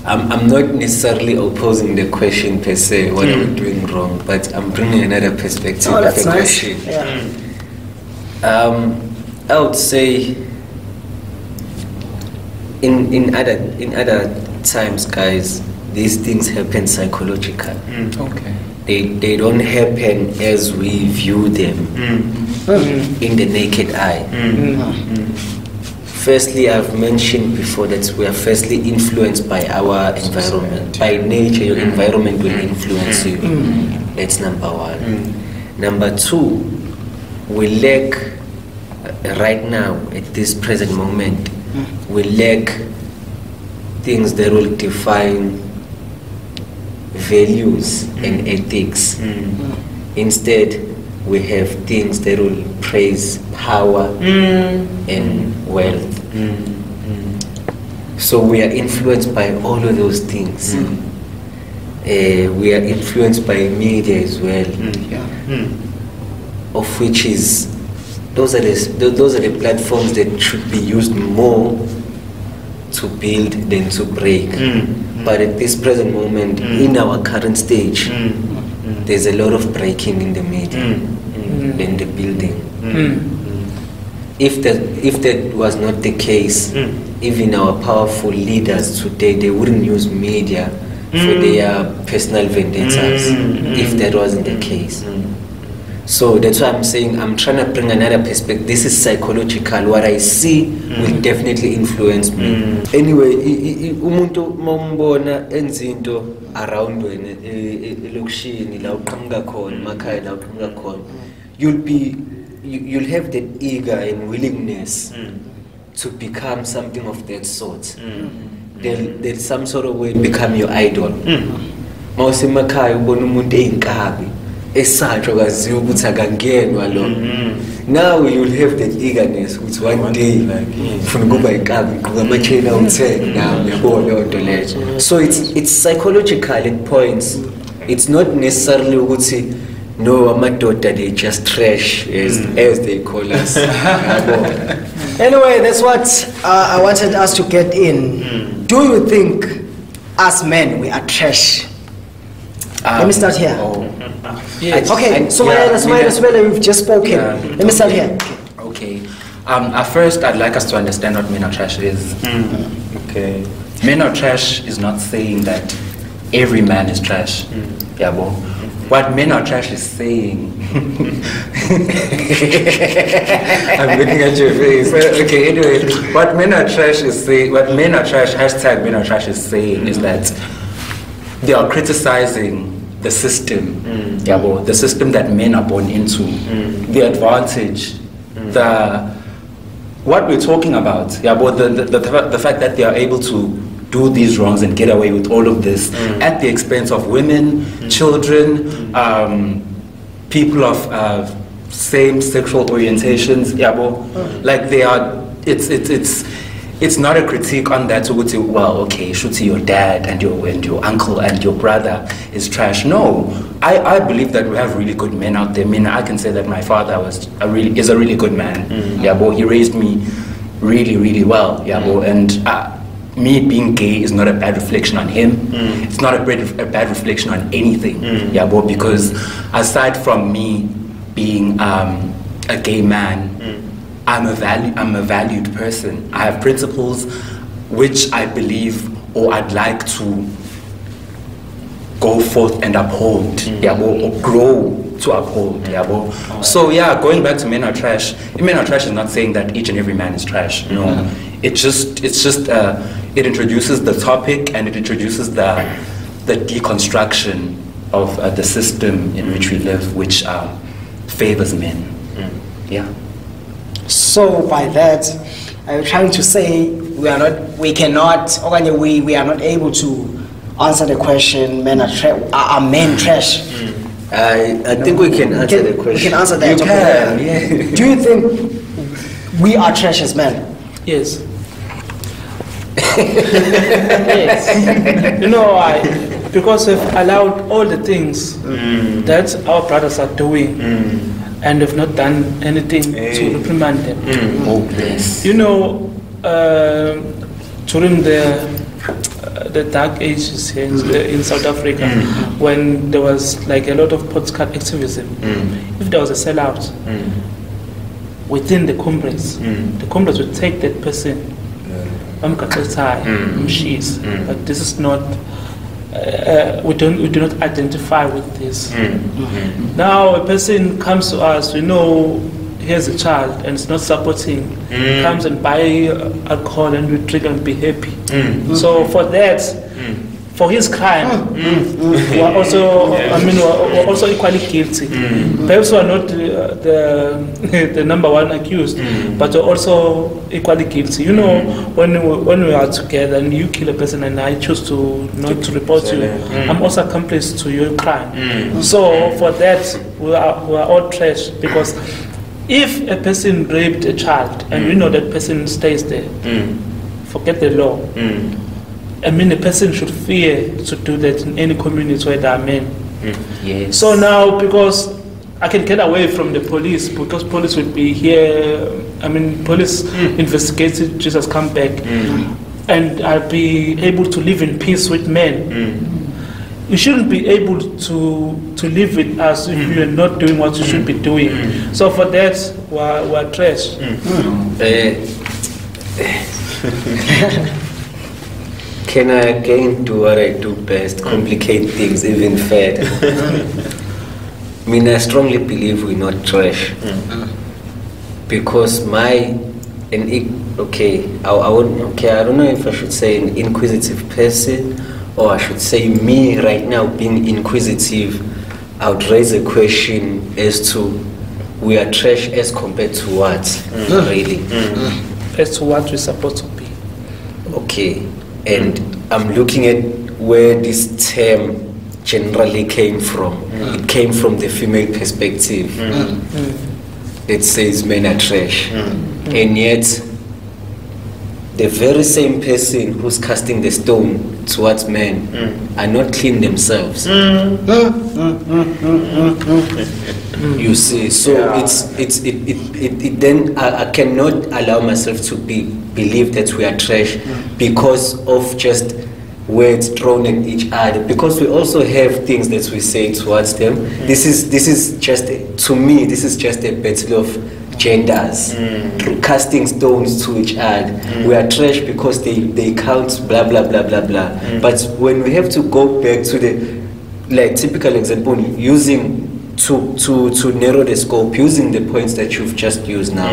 I'm not necessarily opposing the question per se, what are we doing wrong, but I'm bringing another perspective of the question. I would say in other times, guys, these things happen psychologically. Okay. They don't happen as we view them in the naked eye. Firstly, I've mentioned before that we are firstly influenced by our environment. By nature, your environment will influence you. That's number one. Number two, we lack, right now, at this present moment, we lack things that will define values and ethics. Instead, we have things that will praise power and wealth. So we are influenced by all of those things. We are influenced by media as well, of which is those are the platforms that should be used more to build than to break. But at this present moment, in our current stage, there's a lot of breaking in the media than the building. If that was not the case, even our powerful leaders today, they wouldn't use media for their personal vendettas, if that wasn't the case. So that's why I'm saying I'm trying to bring another perspective. This is psychological. What I see will definitely influence me. Anyway, umuntu mawumbona enzinto around wena elokishini la uqhamuka khona, emakhaya la uqhamuka khona, you'll have that eager and willingness to become something of that sort. they'll some sort of way become your idol. Mawusemakhaya ubona umuntu eyinkabi esatshwa kwaziwa ukuthi akangenwa lo. Now you'll have that eagerness ukuthi one day ufuna ukuba inkabi ngqoka ama-chain awu-10 now uyabona onto leyo. So it's psychological at points. It's not necessarily ukuthi no amadoda they just trash as they call us. Anyway, that's what I wanted us to get in. Do you think as men we are trash? Let me start here. Yes. Okay, so we've just spoken. Let me start here. Okay. At first, I'd like us to understand what men are trash is. Okay. Men are trash is not saying that every man is trash. Yeah, bo. What men are trash is saying. I'm looking at your face. Okay, anyway, what men are trash is saying. What men are trash hashtag men are trash is saying is that they are criticizing the system, yeah, bo, the system that men are born into, the advantage, what we're talking about, yeah, bo, the fact that they are able to do these wrongs and get away with all of this at the expense of women, children, people of same sexual orientations, yeah, bo, like they are. It's not a critique on that to go to, well, okay, should see your dad and your uncle and your brother is trash. No, I believe that we have really good men out there. I mean, I can say that my father is a really good man. Yeah, but he raised me really, really well. Yeah, but and me being gay is not a bad reflection on him. It's not a bad reflection on anything. Yeah, but because aside from me being a gay man, I'm a valued person. I have principles which I believe or I'd like to go forth and uphold, or grow to uphold. So yeah, going back to men are trash. Men are trash is not saying that each and every man is trash. No, it introduces the topic and it introduces the deconstruction of the system in which we live, which favors men. Yeah. So by that, I'm trying to say we are not able to answer the question. Are men trash? I think we can answer the question. We can answer that. You can, yeah. Do you think we are trash as men? Yes. Yes. You know why? Because we've allowed all the things that our brothers are doing. And have not done anything to reprimand them. You know, during the dark ages here in South Africa, when there was like a lot of postcard activism, if there was a sellout within the comrades would take that person, but this is not. We do not identify with this. Now a person comes to us, we know he has a child and is not supporting, comes and buy alcohol and we drink and be happy. So for that, for his crime, we are also, we're also equally guilty. Perhaps we are not the number one accused, but we're also equally guilty. You know, when we are together and you kill a person and I choose to not to report you, I'm also accomplice to your crime. So for that, we are all trash, because if a person raped a child and we know that person stays there, forget the law. I mean, a person should fear to do that in any community where there are men. Yes. So now, because I can get away from the police, because police would be here, I mean, police investigated, Jesus come back, and I'll be able to live in peace with men. You shouldn't be able to live with us if you are not doing what you should be doing. So for that, we're trash. Can I again do what I do best, complicate things even further? I mean, I strongly believe we're not trash. Because I don't know if I should say an inquisitive person, or I should say me right now being inquisitive, I would raise a question as to we are trash as compared to what, really? As to what we're supposed to be. Okay. and I'm looking at where this term generally came from. It came from the female perspective. It says men are trash. And yet, the very same person who's casting the stone towards men are not clean themselves. You see, so it then I cannot allow myself to believe that we are trash because of just words thrown at each other, because we also have things that we say towards them. This is just, to me, this is just a battle of genders, casting stones to each other. We are trash because they count blah blah blah blah blah. But when we have to go back to the typical example, using to narrow the scope, using the points that you've just used now.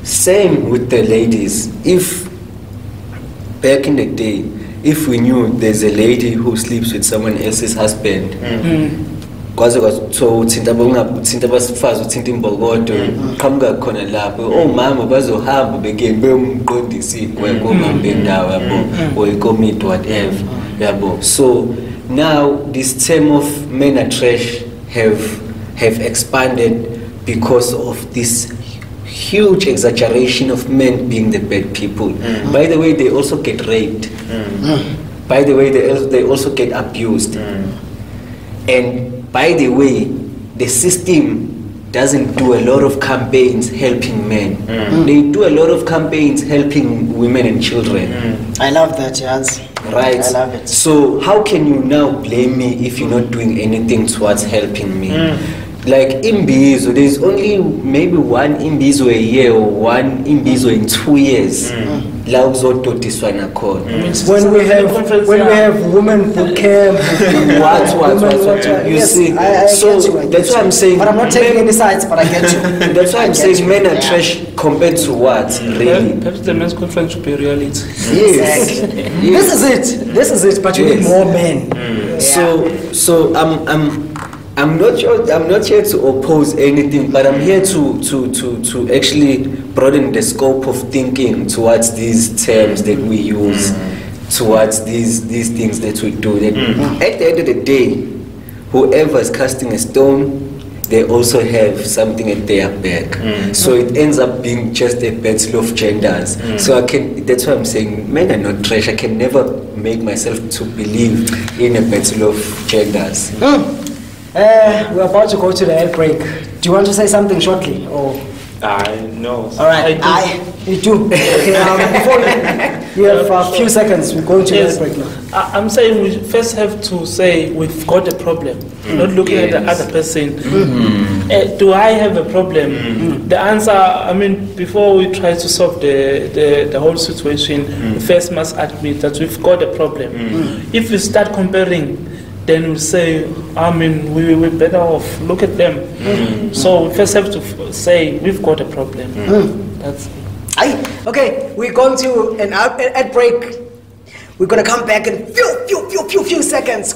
Same with the ladies. If back in the day, if we knew there's a lady who sleeps with someone else's husband, so uthinta abafazi uthinta imbokodo qhamuka khona lapho omama bazohamba bemqondisi komama bendawo yabo or ikomiti whatever yabo. So now this term of men are trash have expanded because of this huge exaggeration of men being the bad people. By the way, they also get raped. By the way, they also get abused. And by the way, the system doesn't do a lot of campaigns helping men. They do a lot of campaigns helping women and children. I love that, Jans. Right. I love it. So how can you now blame me if you're not doing anything towards helping me? Like Imbizo, there's only maybe one Imbizo a year or one Imbizo in 2 years. When we have women who care, you yes, see, that's why I'm saying. But I'm not taking any sides, but I get you. That's why I'm saying men are trash compared to what, really? Perhaps the men's conference should be reality. Yes. Exactly. This is it. But you need more men. So I'm not here to oppose anything, but I'm here to actually broaden the scope of thinking towards these terms that we use, towards these things that we do. That at the end of the day, whoever is casting a stone, they also have something at their back. So it ends up being just a battle of genders. So that's why I'm saying men are not trash. I can never make myself to believe in a battle of genders. We're about to go to the ad break. Do you want to say something shortly? Or? No. All right. You do. Okay, before you have a few seconds. We're going to the ad break now. I'm saying we first have to say we've got a problem, not looking at the other person. Do I have a problem? The answer, I mean, before we try to solve the whole situation, we first must admit that we've got a problem. If we start comparing, then we say, I mean, we're better off. Look at them. So we first have to say we've got a problem. That's okay, we're going to an ad break. We're going to come back in few seconds.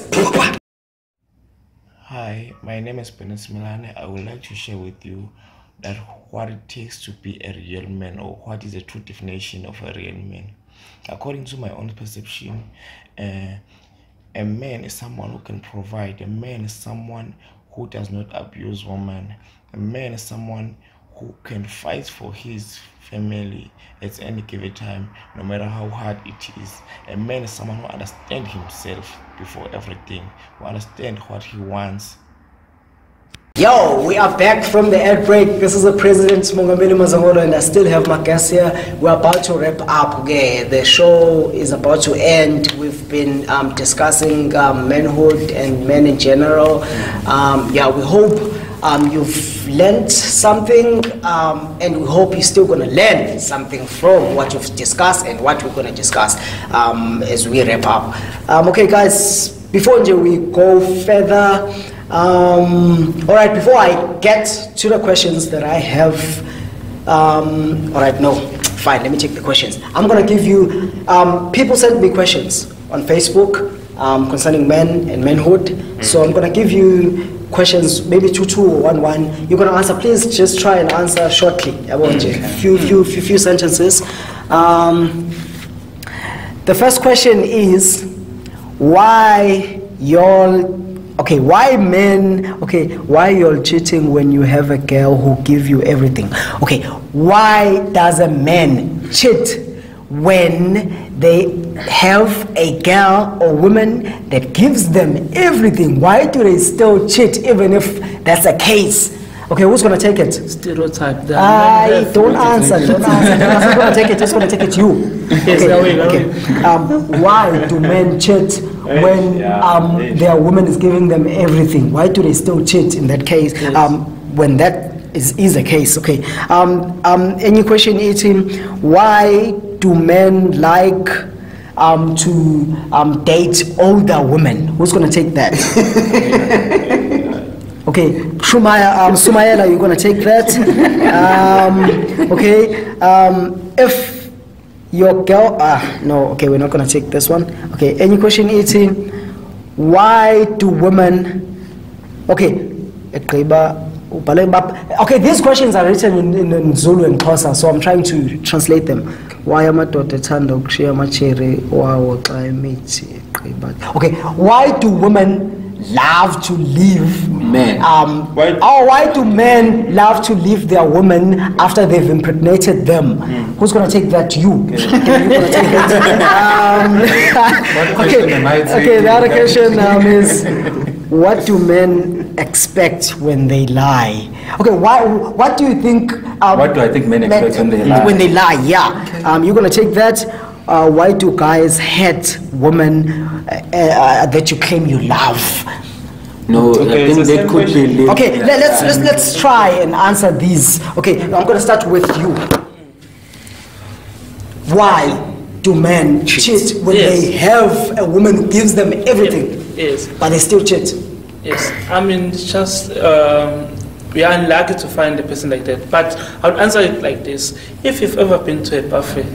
Hi, my name is Penis Milane. I would like to share with you that what it takes to be a real man, or what is the true definition of a real man. According to my own perception, a man is someone who can provide. A man is someone who does not abuse women. A man is someone who can fight for his family at any given time, no matter how hard it is. A man is someone who understands himself before everything, who understands what he wants. Yo, we are back from the ad break. This is the President Mongameli.mazongolo, and I still have my guests here. We're about to wrap up. Okay, the show is about to end. We've been discussing manhood and men in general. We hope you've learned something, and we hope you're still going to learn something from what you've discussed and what we're going to discuss as we wrap up. Okay, guys, before we go further, all right, before I get to the questions that I have, all right, no, fine, let me take the questions. I'm going to give you, people sent me questions on Facebook concerning men and manhood. So I'm going to give you questions, maybe 2 or 1. You're going to answer. Please just try and answer shortly. I want few sentences. The first question is why why y'all cheating when you have a girl who give you everything? Okay, why does a man cheat when they have a girl or woman that gives them everything? Why do they still cheat even if that's the case? Okay, who's gonna take it? Stereotype. Don't answer. Who's gonna take it? Just gonna take it. You. Okay. Why do men cheat when their woman is giving them everything? Why do they still cheat in that case? When that is the case? Okay. Any question, Ep3? Why do men like to date older women? Who's gonna take that? Okay, Sumayela, you're gonna take that. If your girl, no, okay, we're not gonna take this one. Okay, any question, Ep3? Why do women? Okay, okay, these questions are written in Zulu and Xhosa, so I'm trying to translate them. Why am I thanda ukushiya amachere wawo xa emithi eqhiba? Okay, why do women love to leave men? Why do men love to leave their women after they've impregnated them? Who's gonna take that? You. Okay, you're gonna take that. Okay, the other question is, what do men expect when they lie? Okay, what do you think? What do I think men expect when they lie? When they lie, yeah. You're gonna take that. Why do guys hate women that you claim you love? No, I think that could be. Okay, let's try and answer these. Okay, I'm gonna start with you. Why do men cheat when they have a woman who gives them everything? Yes. But they still cheat? Yes. I mean, it's just we are unlucky to find a person like that. But I would answer it like this: if you've ever been to a buffet,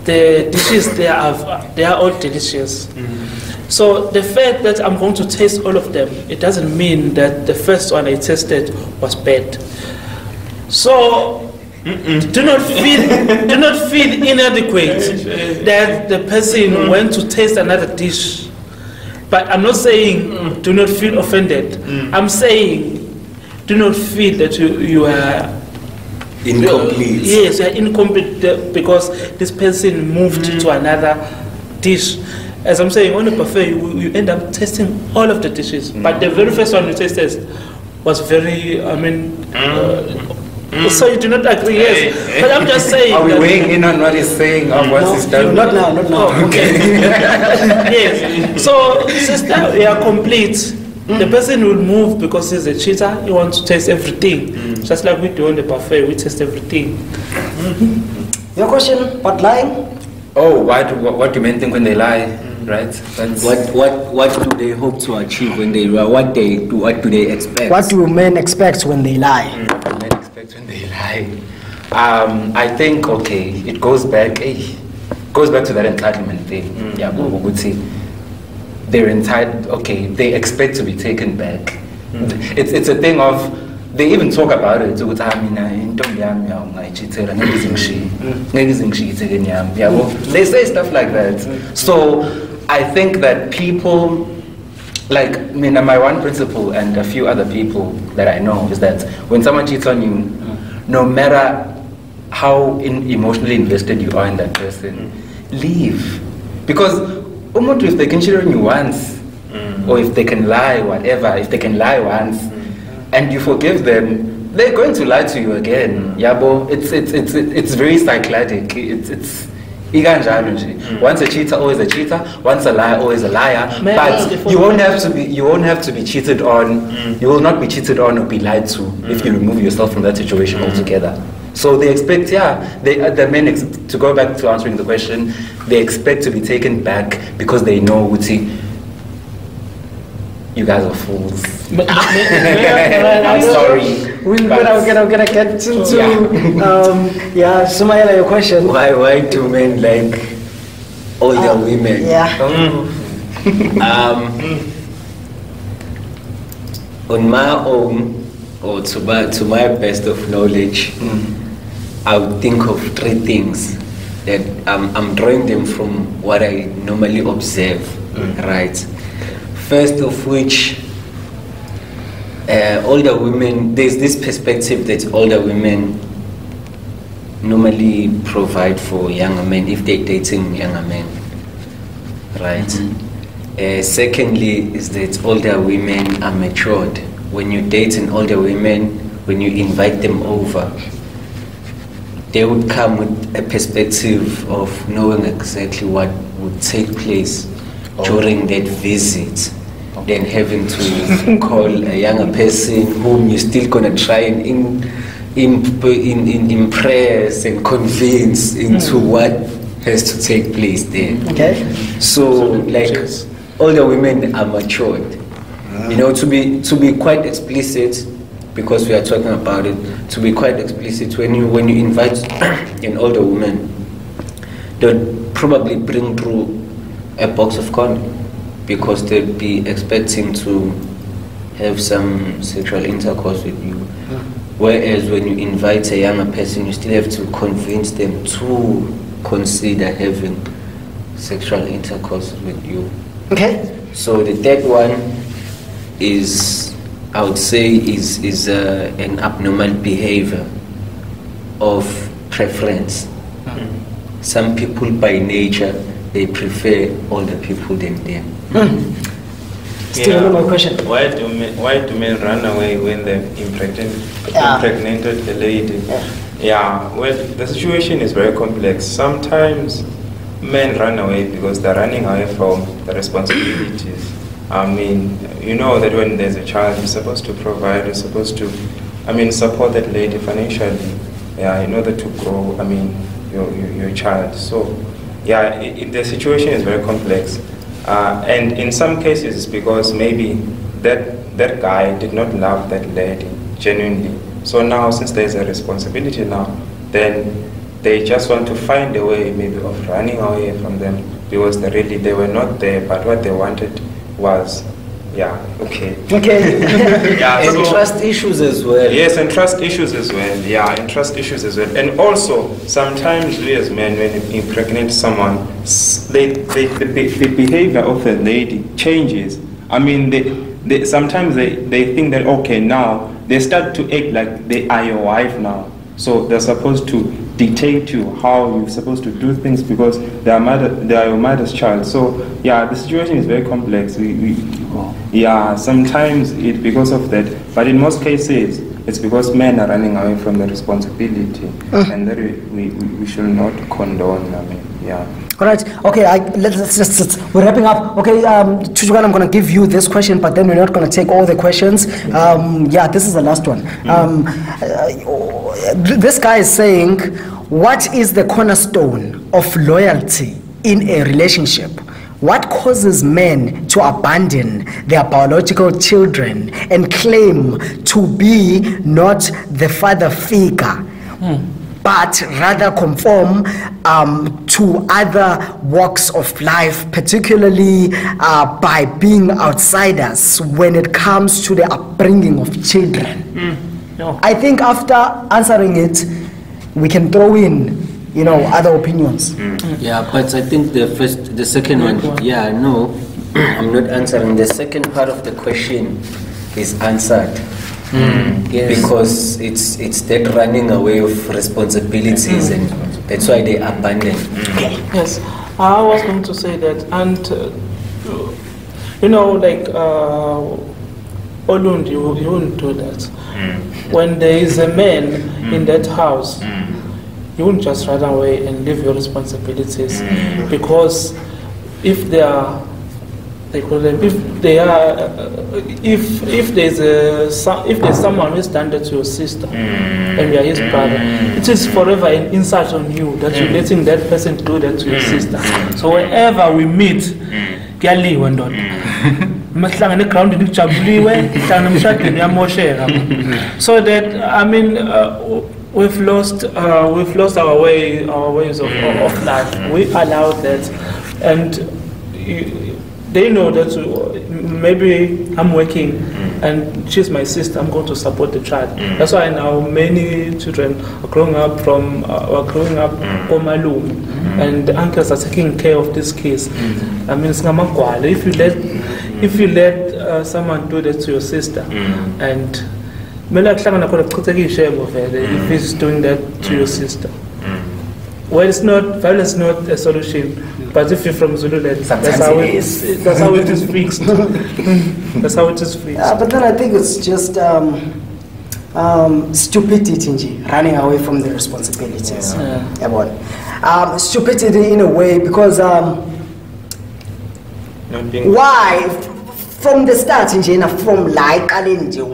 the dishes they are all delicious. So the fact that I'm going to taste all of them, it doesn't mean that the first one I tasted was bad. So do not feel inadequate that the person went to taste another dish. But I'm not saying do not feel offended. I'm saying do not feel that you are incomplete. Yes, you are incomplete because this person moved to another dish. As I'm saying, on a buffet, you end up tasting all of the dishes. But the very first one you tasted was very, so you do not agree, yes. But I'm just saying. Are we weighing in on what he's saying or what he's done? Not now. Okay. Yes. So, sister, we are complete. The person will move because he's a cheater. He wants to taste everything. Just like we do on the buffet, we taste everything. Your question about lying? Oh, what do men think when they lie? Right? What do they hope to achieve when they lie? What do they expect? What do men expect when they lie? What do men expect when they lie? I think it goes back to that entitlement thing. Yeah, we would say they're entitled. They expect to be taken back. It's a thing of. They even talk about it. They say stuff like that. So I think that people, like my one principle and a few other people that I know is that when someone cheats on you, no matter how emotionally invested you are in that person, leave. Because if they can cheat on you once, or if they can lie, whatever, if they can lie once, and you forgive them, they're going to lie to you again. Yabo, it's very cyclic. It's once a cheater, always a cheater. Once a liar, always a liar. But you won't have to be cheated on. You will not be cheated on or be lied to if you remove yourself from that situation altogether. So they expect, the men, to go back to answering the question, they expect to be taken back because they know, you guys are fools. I'm sorry. We're gonna get into Sumayela, your question. Why do men like older women? On my own, or to my best of knowledge, I would think of three things. that I'm drawing them from what I normally observe, right? First of which, older women, there's this perspective that older women normally provide for younger men if they're dating younger men, right? Secondly is that older women are matured. When you date an older women, when you invite them over, they would come with a perspective of knowing exactly what would take place during that visit, than having to call a younger person whom you're still gonna try and impress and convince into what has to take place there. Okay. So like older women are matured. You know, to be quite explicit, because we are talking about it, to be quite explicit, when you invite an older woman, they'll probably bring through a box of condoms, because they'll be expecting to have some sexual intercourse with you. Whereas when you invite a younger person, you still have to convince them to consider having sexual intercourse with you. Okay. So the third one is, I would say, is an abnormal behavior of preference. Some people by nature, they prefer older people than them. Still another question. Why do men run away when they've impregnated a lady? Yeah, well, the situation is very complex. Sometimes men run away because they're running away from the responsibilities. I mean, you know that when there's a child, you're supposed to provide, you're supposed to, support that lady financially, in order to grow, your child. So, the situation is very complex. And in some cases, it's because maybe that guy did not love that lady genuinely. So now, since there's a responsibility now, then they just want to find a way maybe of running away from them, because they were not there, but what they wanted was, okay. And trust issues as well. Yes, and trust issues as well. And trust issues as well. And also, sometimes we as men, when we impregnate someone, the behavior of the lady changes. Sometimes they think that, okay, now they start to act like they are your wife now. So they're supposed to dictate you how you're supposed to do things, because they are your mother's child. So the situation is very complex. Sometimes it's because of that, but in most cases it's because men are running away from the responsibility, and that we should not condone. All right. Okay. We're wrapping up. Okay. Chuchukan, I'm going to give you this question, but then we're not going to take all the questions. This is the last one. This guy is saying, what is the cornerstone of loyalty in a relationship? What causes men to abandon their biological children and claim to be not the father figure, but rather conform to other walks of life, particularly by being outsiders when it comes to the upbringing of children? I think after answering it, we can throw in, other opinions. But I think the second one, no, I'm not answering. The second part of the question is answered. Yes. Because it's that running away of responsibilities, and that's why they abandon. Yes, I was going to say that, and Olund, you wouldn't do that. When there is a man in that house, you wouldn't just run away and leave your responsibilities, because if they are, if there's someone who is standard to your sister and you are his brother, it is forever an insult on you that you're letting that person do that to your sister. So whenever we meet, so that we've lost our ways of life. We allowed that, and they know that maybe I'm working and she's my sister, I'm going to support the child. That's why now many children are growing up from Komalum, and the uncles are taking care of these kids. I mean, if you let someone do that to your sister, and if he's doing that to your sister. Well, it's not, violence is not a solution, but if you're from Zululand, that's how it is. That's how it is fixed. That's how it is fixed. But then I think it's just stupidity, running away from the responsibilities. Stupidity in a way, because why, from the start, from like,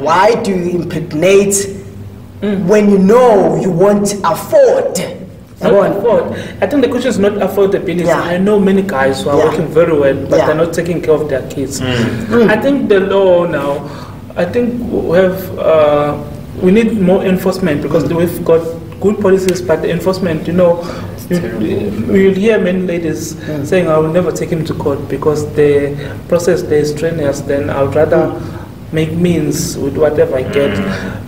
why do you impregnate when you know you won't afford? I think the question is not affordability. I know many guys who are working very well, but they're not taking care of their kids. I think the law now, I think we need more enforcement, because we've got good policies, but the enforcement, you'll hear many ladies saying, I will never take him to court because the process there is strenuous, then I would rather make means with whatever I get,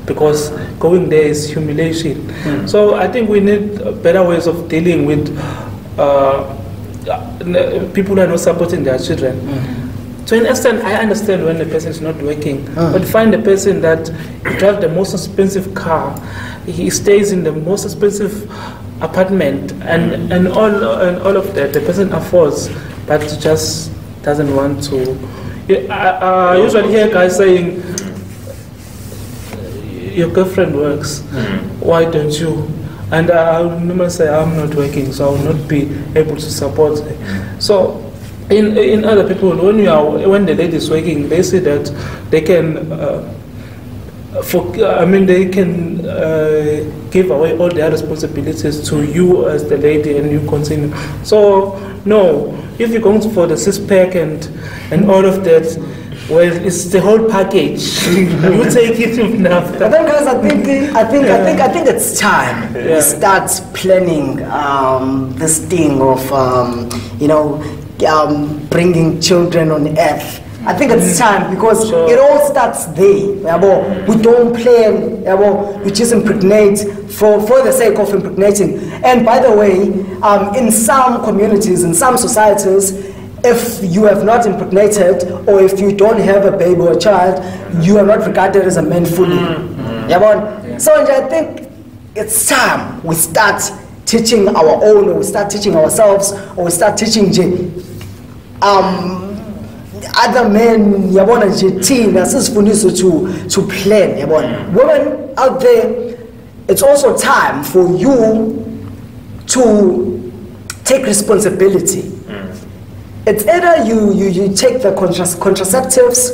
because going there is humiliation. So I think we need better ways of dealing with people who are not supporting their children. To an extent, I understand when the person is not working, but find a person that drives the most expensive car, he stays in the most expensive apartment, and all of that the person affords, but just doesn't want to. I usually hear guys saying, your girlfriend works, why don't you? And I will never say, I'm not working, so I will not be able to support her. So in other people, when the lady is working, they say that they can they can give away all their responsibilities to you as the lady, and you continue. So no, if you're going for the six-pack and all of that, well, it's the whole package. You take it enough. But then, guys, I think it's time we start planning this thing of bringing children on earth. I think it's time, because it all starts there. We don't plan, we just impregnate for the sake of impregnating. And by the way, in some communities, in some societies, if you have not impregnated, or if you don't have a baby or a child, you are not regarded as a man fully. So I think it's time we start teaching our own, or we start teaching ourselves, or we start teaching other men, to plan. Women out there, it's also time for you to take responsibility. It's either you take the contraceptives,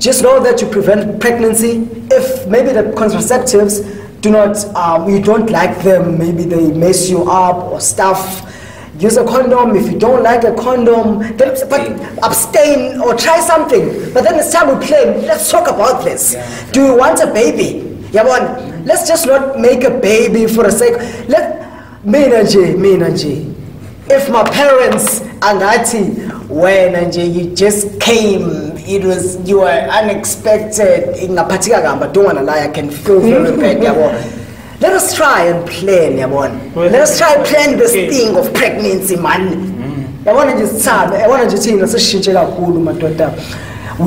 just know that you prevent pregnancy. If maybe the contraceptives do not, you don't like them, maybe they mess you up or stuff, use a condom. If you don't like a condom, then abstain or try something. But then it's time we play. Let's talk about this. Do you want a baby? Let's just not make a baby for the sake. If my parents when you just came, you were unexpected. I don't want to lie, I can feel very bad. Let us try and plan, Let us try and plan this thing of pregnancy, man. We're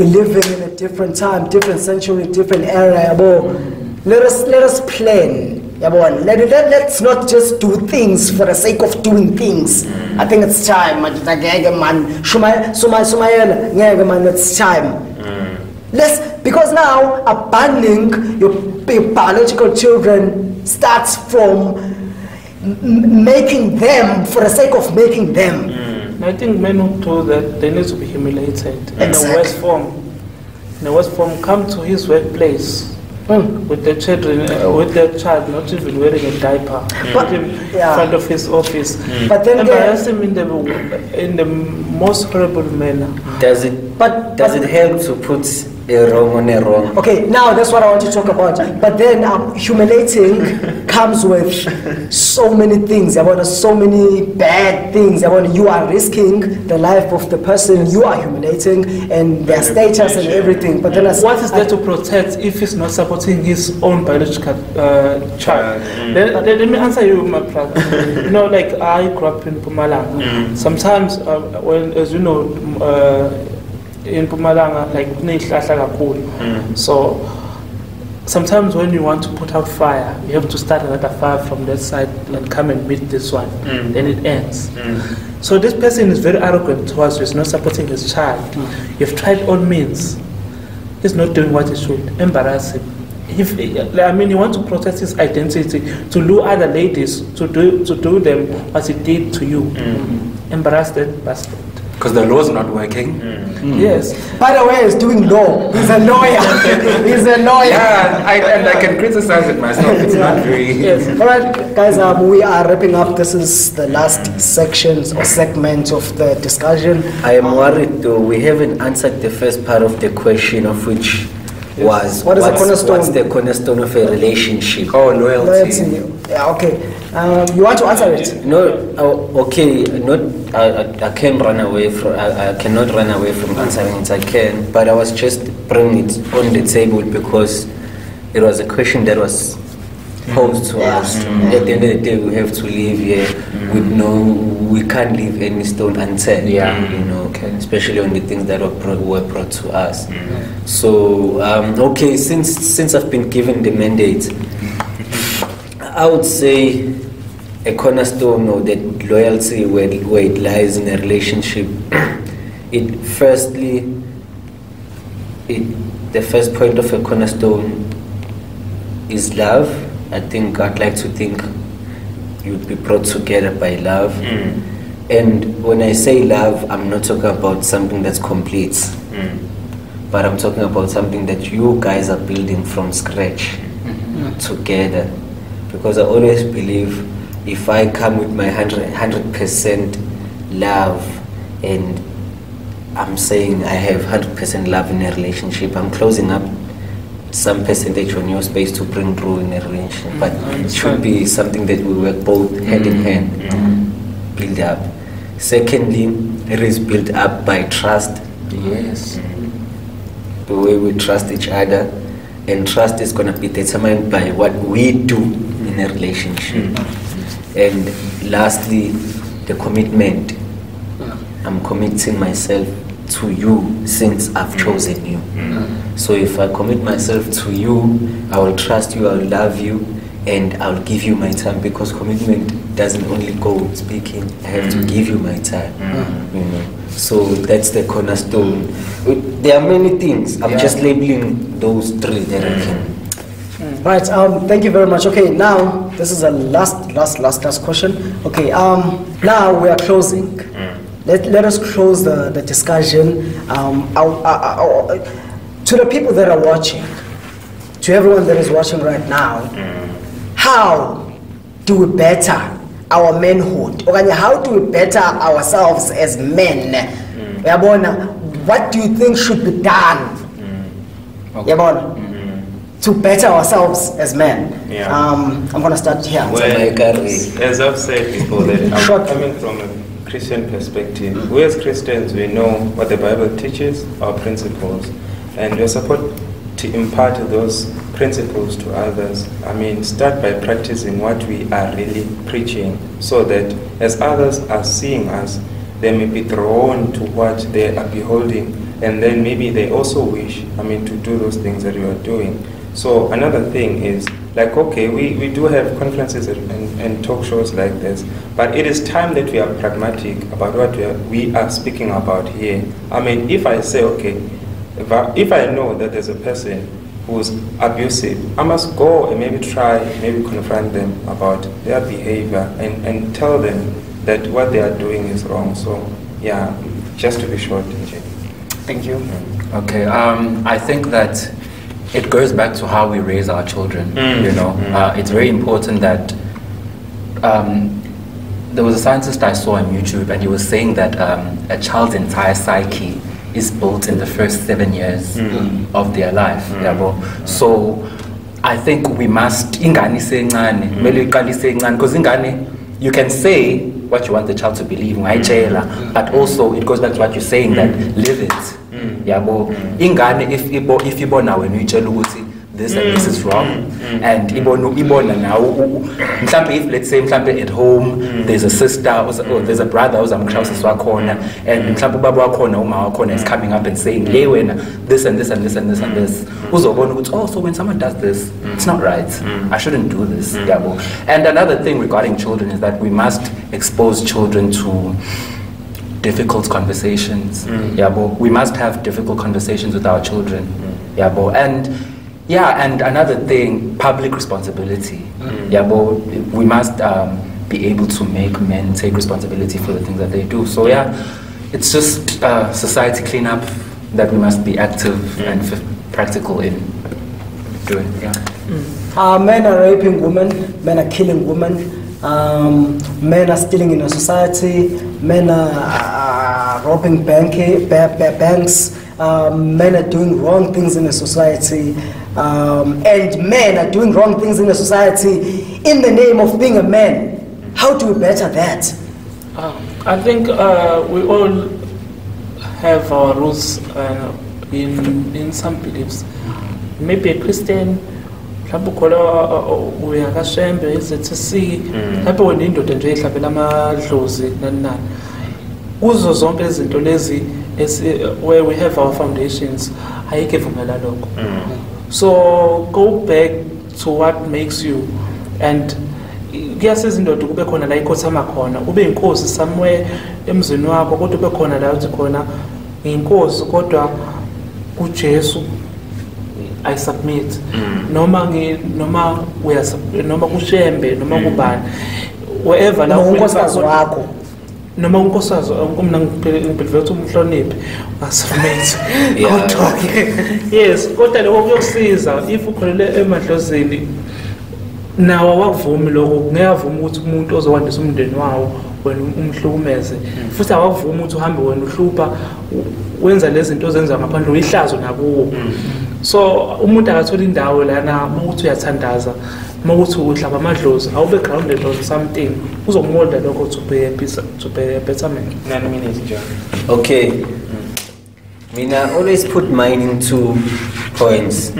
living in a different time, different century, different era, Let us plan. Let's not just do things for the sake of doing things. I think it's time. It's time. Because now abandoning your biological children starts from making them for the sake of making them. I think men who do that, they need to be humiliated in the worst form. In the worst form, come to his workplace with the children, with their child not even wearing a diaper, in front of his office. But then embarrass him in the most horrible manner. Does it help to put wrong on a wrong. Okay, now that's what I want to talk about. But then humiliating comes with so many things. So many bad things. You are risking the life of the person you are humiliating and their status and everything. But then what is there to protect if he's not supporting his own biological child? Let me answer you, my brother. You know, like I grew up in Mpumalanga. Sometimes, when, as you know, in Mpumalanga, like so sometimes when you want to put out fire, you have to start another fire from that side and come and meet this one. Then it ends. So this person is very arrogant towards you. He's not supporting his child. You've tried all means. He's not doing what he should. Embarrass him. If you want to protect his identity, to lure other ladies to do them what he did to you. Embarrass that bastard. Because the law's not working. Yes. By the way, he's doing law. He's a lawyer. He's a lawyer. Yeah, and I can criticize it myself. It's not very... Yes. All right, guys, we are wrapping up. This is the last sections or segment of the discussion. I am worried though, we haven't answered the first part of the question, of which was what is the cornerstone? What's the cornerstone of a relationship? Oh, loyalty. Yeah, okay. You want to answer it? No, okay. I can run away from. I cannot run away from answering it. I can, but I was just bringing it on the table because it was a question that was posed to us. At the end of the day, we have to live here with we can't leave any stone unturned. Yeah. You know, especially on the things that were brought to us. So, okay, since I've been given the mandate, I would say a cornerstone of that loyalty where it lies in a relationship. The first point of a cornerstone is love. I'd like to think you'd be brought together by love. And when I say love, I'm not talking about something that's complete, but I'm talking about something that you guys are building from scratch together. Because I always believe if I come with my 100% love and I'm saying I have 100% love in a relationship, I'm closing up some percentage on your space to bring through in a relationship. But it should be something that we work both hand in hand, build up. Secondly, it is built up by trust. Yes. The way we trust each other, and trust is going to be determined by what we do in a relationship. And lastly, the commitment. I'm committing myself to you since I've chosen you. So if I commit myself to you, I will trust you, I will love you, and I'll give you my time, because commitment doesn't only go with speaking. I have to give you my time. You know. So that's the cornerstone. There are many things. I'm just labeling those three that I can. Right. Thank you very much. Okay. Now this is a last question. Okay. Now we are closing. Let us close the discussion. To the people that are watching, to everyone that is watching right now, how do we better our manhood? How do we better ourselves as men? What do you think should be done to better ourselves as men? I'm going to start here. Well, as I've said before, that I'm coming from a Christian perspective. We as Christians, we know what the Bible teaches, our principles, and we're supposed to impart those principles to others. Start by practicing what we are really preaching, so that as others are seeing us, they may be drawn to what they are beholding, and then maybe they also wish, to do those things that we are doing. So another thing is, like, okay, we do have conferences and talk shows like this, but it is time that we are pragmatic about what we are speaking about here. If I say, okay, if I know that there's a person who's abusive, I must go and maybe confront them about their behavior and tell them that what they are doing is wrong. So, yeah, just to be short. Thank you. Okay, I think that it goes back to how we raise our children. It's very important that there was a scientist I saw on YouTube, and he was saying that a child's entire psyche is built in the first 7 years of their life. So I think we must, because you can say what you want the child to believe, but also it goes back to what you're saying, that live it. If you born now when you tell this and this is wrong, and now, if let's say at home there's a sister or there's a brother who's and is coming up and saying this and this and this and this and this, oh, so when someone does this, it's not right, I shouldn't do this. And another thing regarding children is that we must expose children to difficult conversations. We must have difficult conversations with our children. And another thing, public responsibility. We must be able to make men take responsibility for the things that they do. So it's just society cleanup that we must be active and practical in doing. Men are raping women, men are killing women, men are stealing in a society, men are robbing banks, men are doing wrong things in a society, and men are doing wrong things in a society in the name of being a man. How do we better that? I think we all have our rules in some beliefs. Maybe a Christian, we are ashamed to see when indoda nje ihlabela amadlozi nani uzo zonke izinto lezi where we have our foundations ayike vumela lokho. So go back to what makes you, and kuyasiza indoda kube khona la ikhothama khona, ube inkosi somewhere emzini wakho, kodwa ube khona la uthi khona inkosi kodwa kuJesu I submit. Noma kushembe noma kubani wherever la unkosazi wakho noma unkosazi mina ngiphelele ukuthi umhloniphi asubmit. Yes, kodwa lokho kuyosiza if ukholele emadlozini nawo awavumi lokho, ngiyavuma ukuthi umuntu ozokwandisa umndeni wawo wena umhlukumeze, futhi awavumi ukuthi uhambe wena uhlupha wenza lezi zinto ozenza ngaphandle uyihlazo nakuwo. So umuntu akathola indawo lana ukuthi uyathandaza, ukuthi uhlaba amadlozi, awube grounded on something uzomolda lokho to be a better man. 9 minutes, John. Okay. Mina always put mine in 2 points,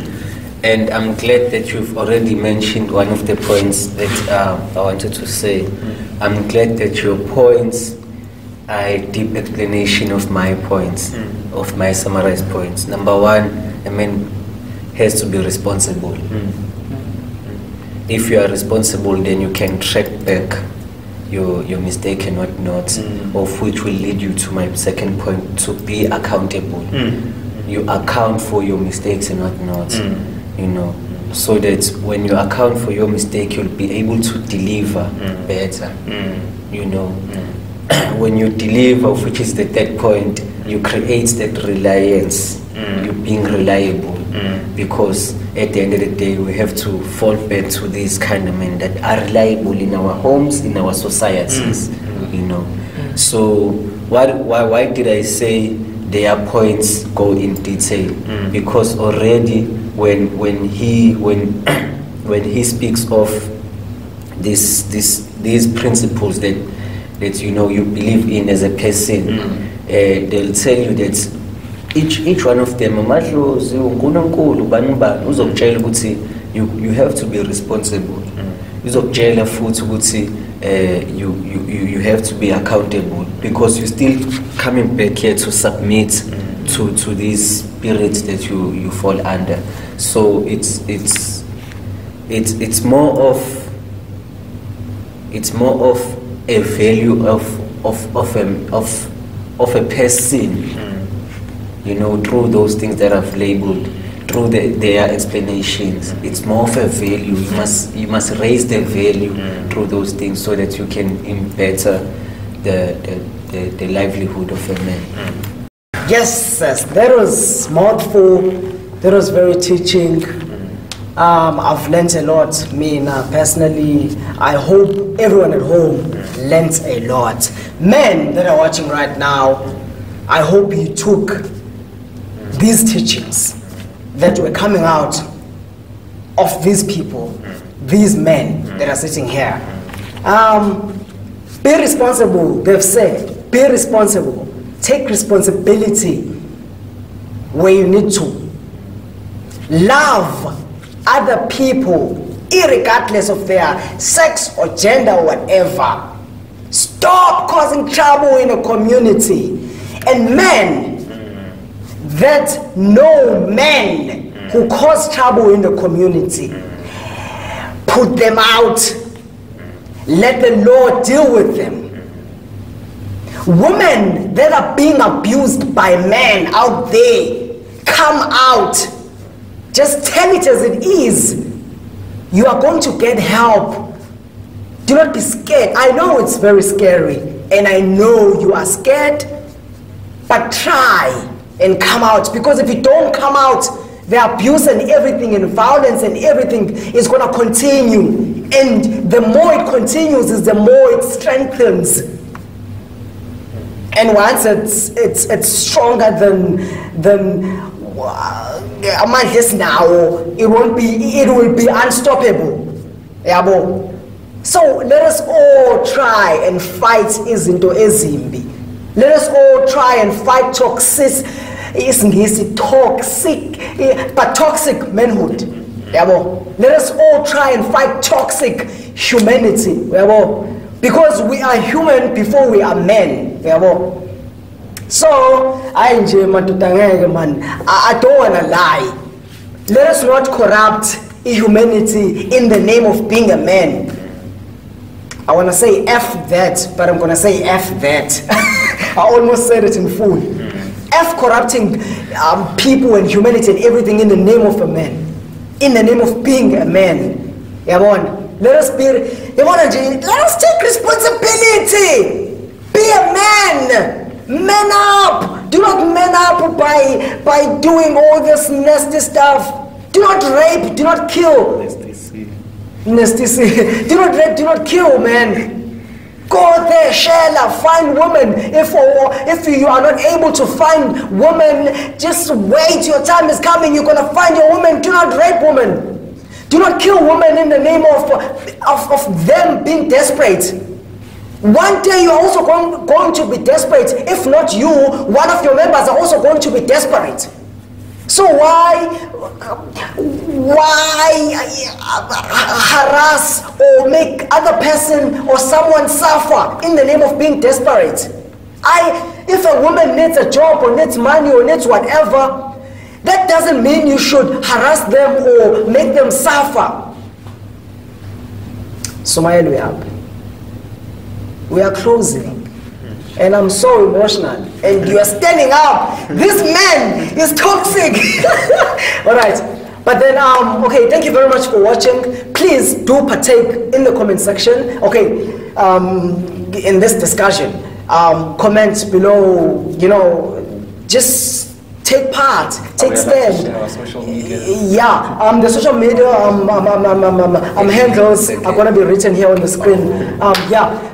and I'm glad that you've already mentioned one of the points that I wanted to say. I'm glad that your points are a deep explanation of my points, of my summarized points. Number 1, a man has to be responsible. If you are responsible, then you can track back your mistake and whatnot, of which will lead you to my second point, to be accountable. You account for your mistakes and whatnot, you know, so that when you account for your mistake, you'll be able to deliver better, you know. When you deliver, which is the third point, you create that reliance. You being reliable, because at the end of the day we have to fall back to these kind of men that are reliable in our homes, in our societies, you know. So why did I say their points go in detail? Because already when he speaks of these principles that you know you believe in as a person, they'll tell you that each one of them, you have to be responsible. You have to be accountable, because you're still coming back here to submit to these spirits that you fall under. So it's more of a value of a person, you know, through those things that I've labeled, through their explanations. It's more of a value. You must raise the value through those things, so that you can better the livelihood of a man. Yes, that was mouthful. That was very teaching. I've learnt a lot. Me personally, I hope everyone at home learnt a lot. Men that are watching right now, I hope you took these teachings that were coming out of these people, these men that are sitting here. Be responsible, they've said. Be responsible. Take responsibility where you need to. Love other people, irregardless of their sex or gender or whatever. Stop causing trouble in a community. And men that know men who cause trouble in the community, put them out. Let the Lord deal with them. Women that are being abused by men out there, come out. Just tell it as it is. You are going to get help. Do not be scared. I know it's very scary, and I know you are scared, but try and come out, because if you don't come out, the abuse and everything and violence and everything is going to continue, and the more it continues is the more it strengthens. And once it's stronger than now, it will be unstoppable. So let us all try and fight izinto ezimbi. Let us all try and fight toxic manhood. Let us all try and fight toxic humanity. Because we are human before we are men. So I don't want to lie. Let us not corrupt humanity in the name of being a man. I want to say F that, but I'm going to say F that. I almost said it in full. F corrupting people and humanity and everything in the name of a man. In the name of being a man. Let us take responsibility. Be a man. Man up. Do not man up by doing all this nasty stuff. Do not rape. Do not kill. Nasty. Do not rape. Do not kill, man. Go there, Shella, find women. If you are not able to find women, just wait. Your time is coming. You're gonna find your woman. Do not rape women. Do not kill women in the name of them being desperate. One day you're also going to be desperate. If not you, one of your members are also going to be desperate. So why harass or make other person or someone suffer in the name of being desperate? If a woman needs a job or needs money or needs whatever, that doesn't mean you should harass them or make them suffer. So we are closing, and I'm so emotional, and you are standing up. This man is toxic. All right, but then okay, thank you very much for watching. Please do partake in the comment section, okay, in this discussion. Comment below, just take part, take stand. Our social media. Yeah, the social media handles are gonna be written here on the screen. Yeah.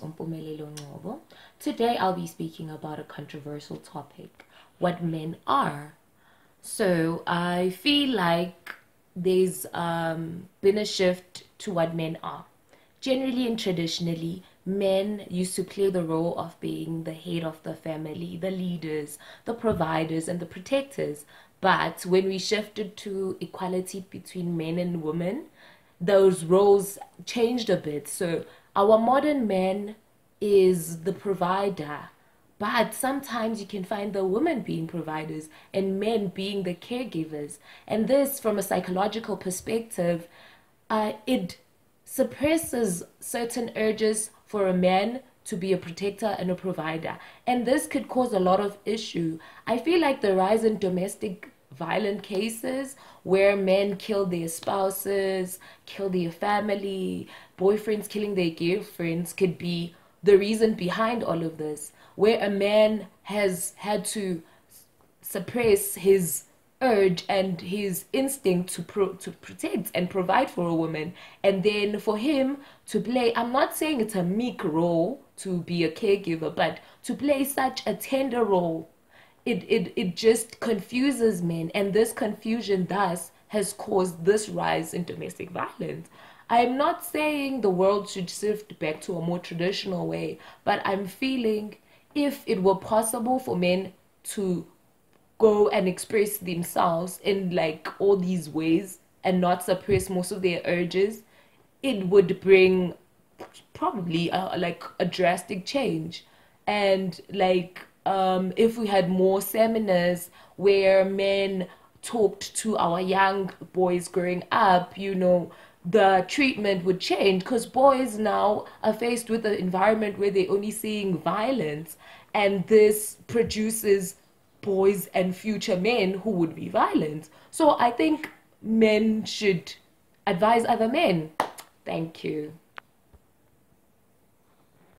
Mongameli. Today I'll be speaking about a controversial topic, what men are. So I feel like there's been a shift to what men are. Generally and traditionally, men used to play the role of being the head of the family, the leaders, the providers, and the protectors. But when we shifted to equality between men and women, those roles changed a bit. So our modern man is the provider, but sometimes you can find the women being providers and men being the caregivers. And this, from a psychological perspective, it suppresses certain urges for a man to be a protector and a provider. And this could cause a lot of issue. I feel like the rise in domestic violent cases where men kill their spouses, kill their family, boyfriends killing their girlfriends could be the reason behind all of this, where a man has had to suppress his urge and his instinct to protect and provide for a woman, and then for him to play, I'm not saying it's a meek role to be a caregiver, but to play such a tender role, it just confuses men, and this confusion thus has caused this rise in domestic violence. I'm not saying the world should shift back to a more traditional way, but I'm feeling if it were possible for men to go and express themselves in like all these ways and not suppress most of their urges, it would bring probably like a drastic change. And like if we had more seminars where men talked to our young boys growing up, you know, the treatment would change, because boys now are faced with an environment where they're only seeing violence, and this produces boys and future men who would be violent. So I think men should advise other men. Thank you.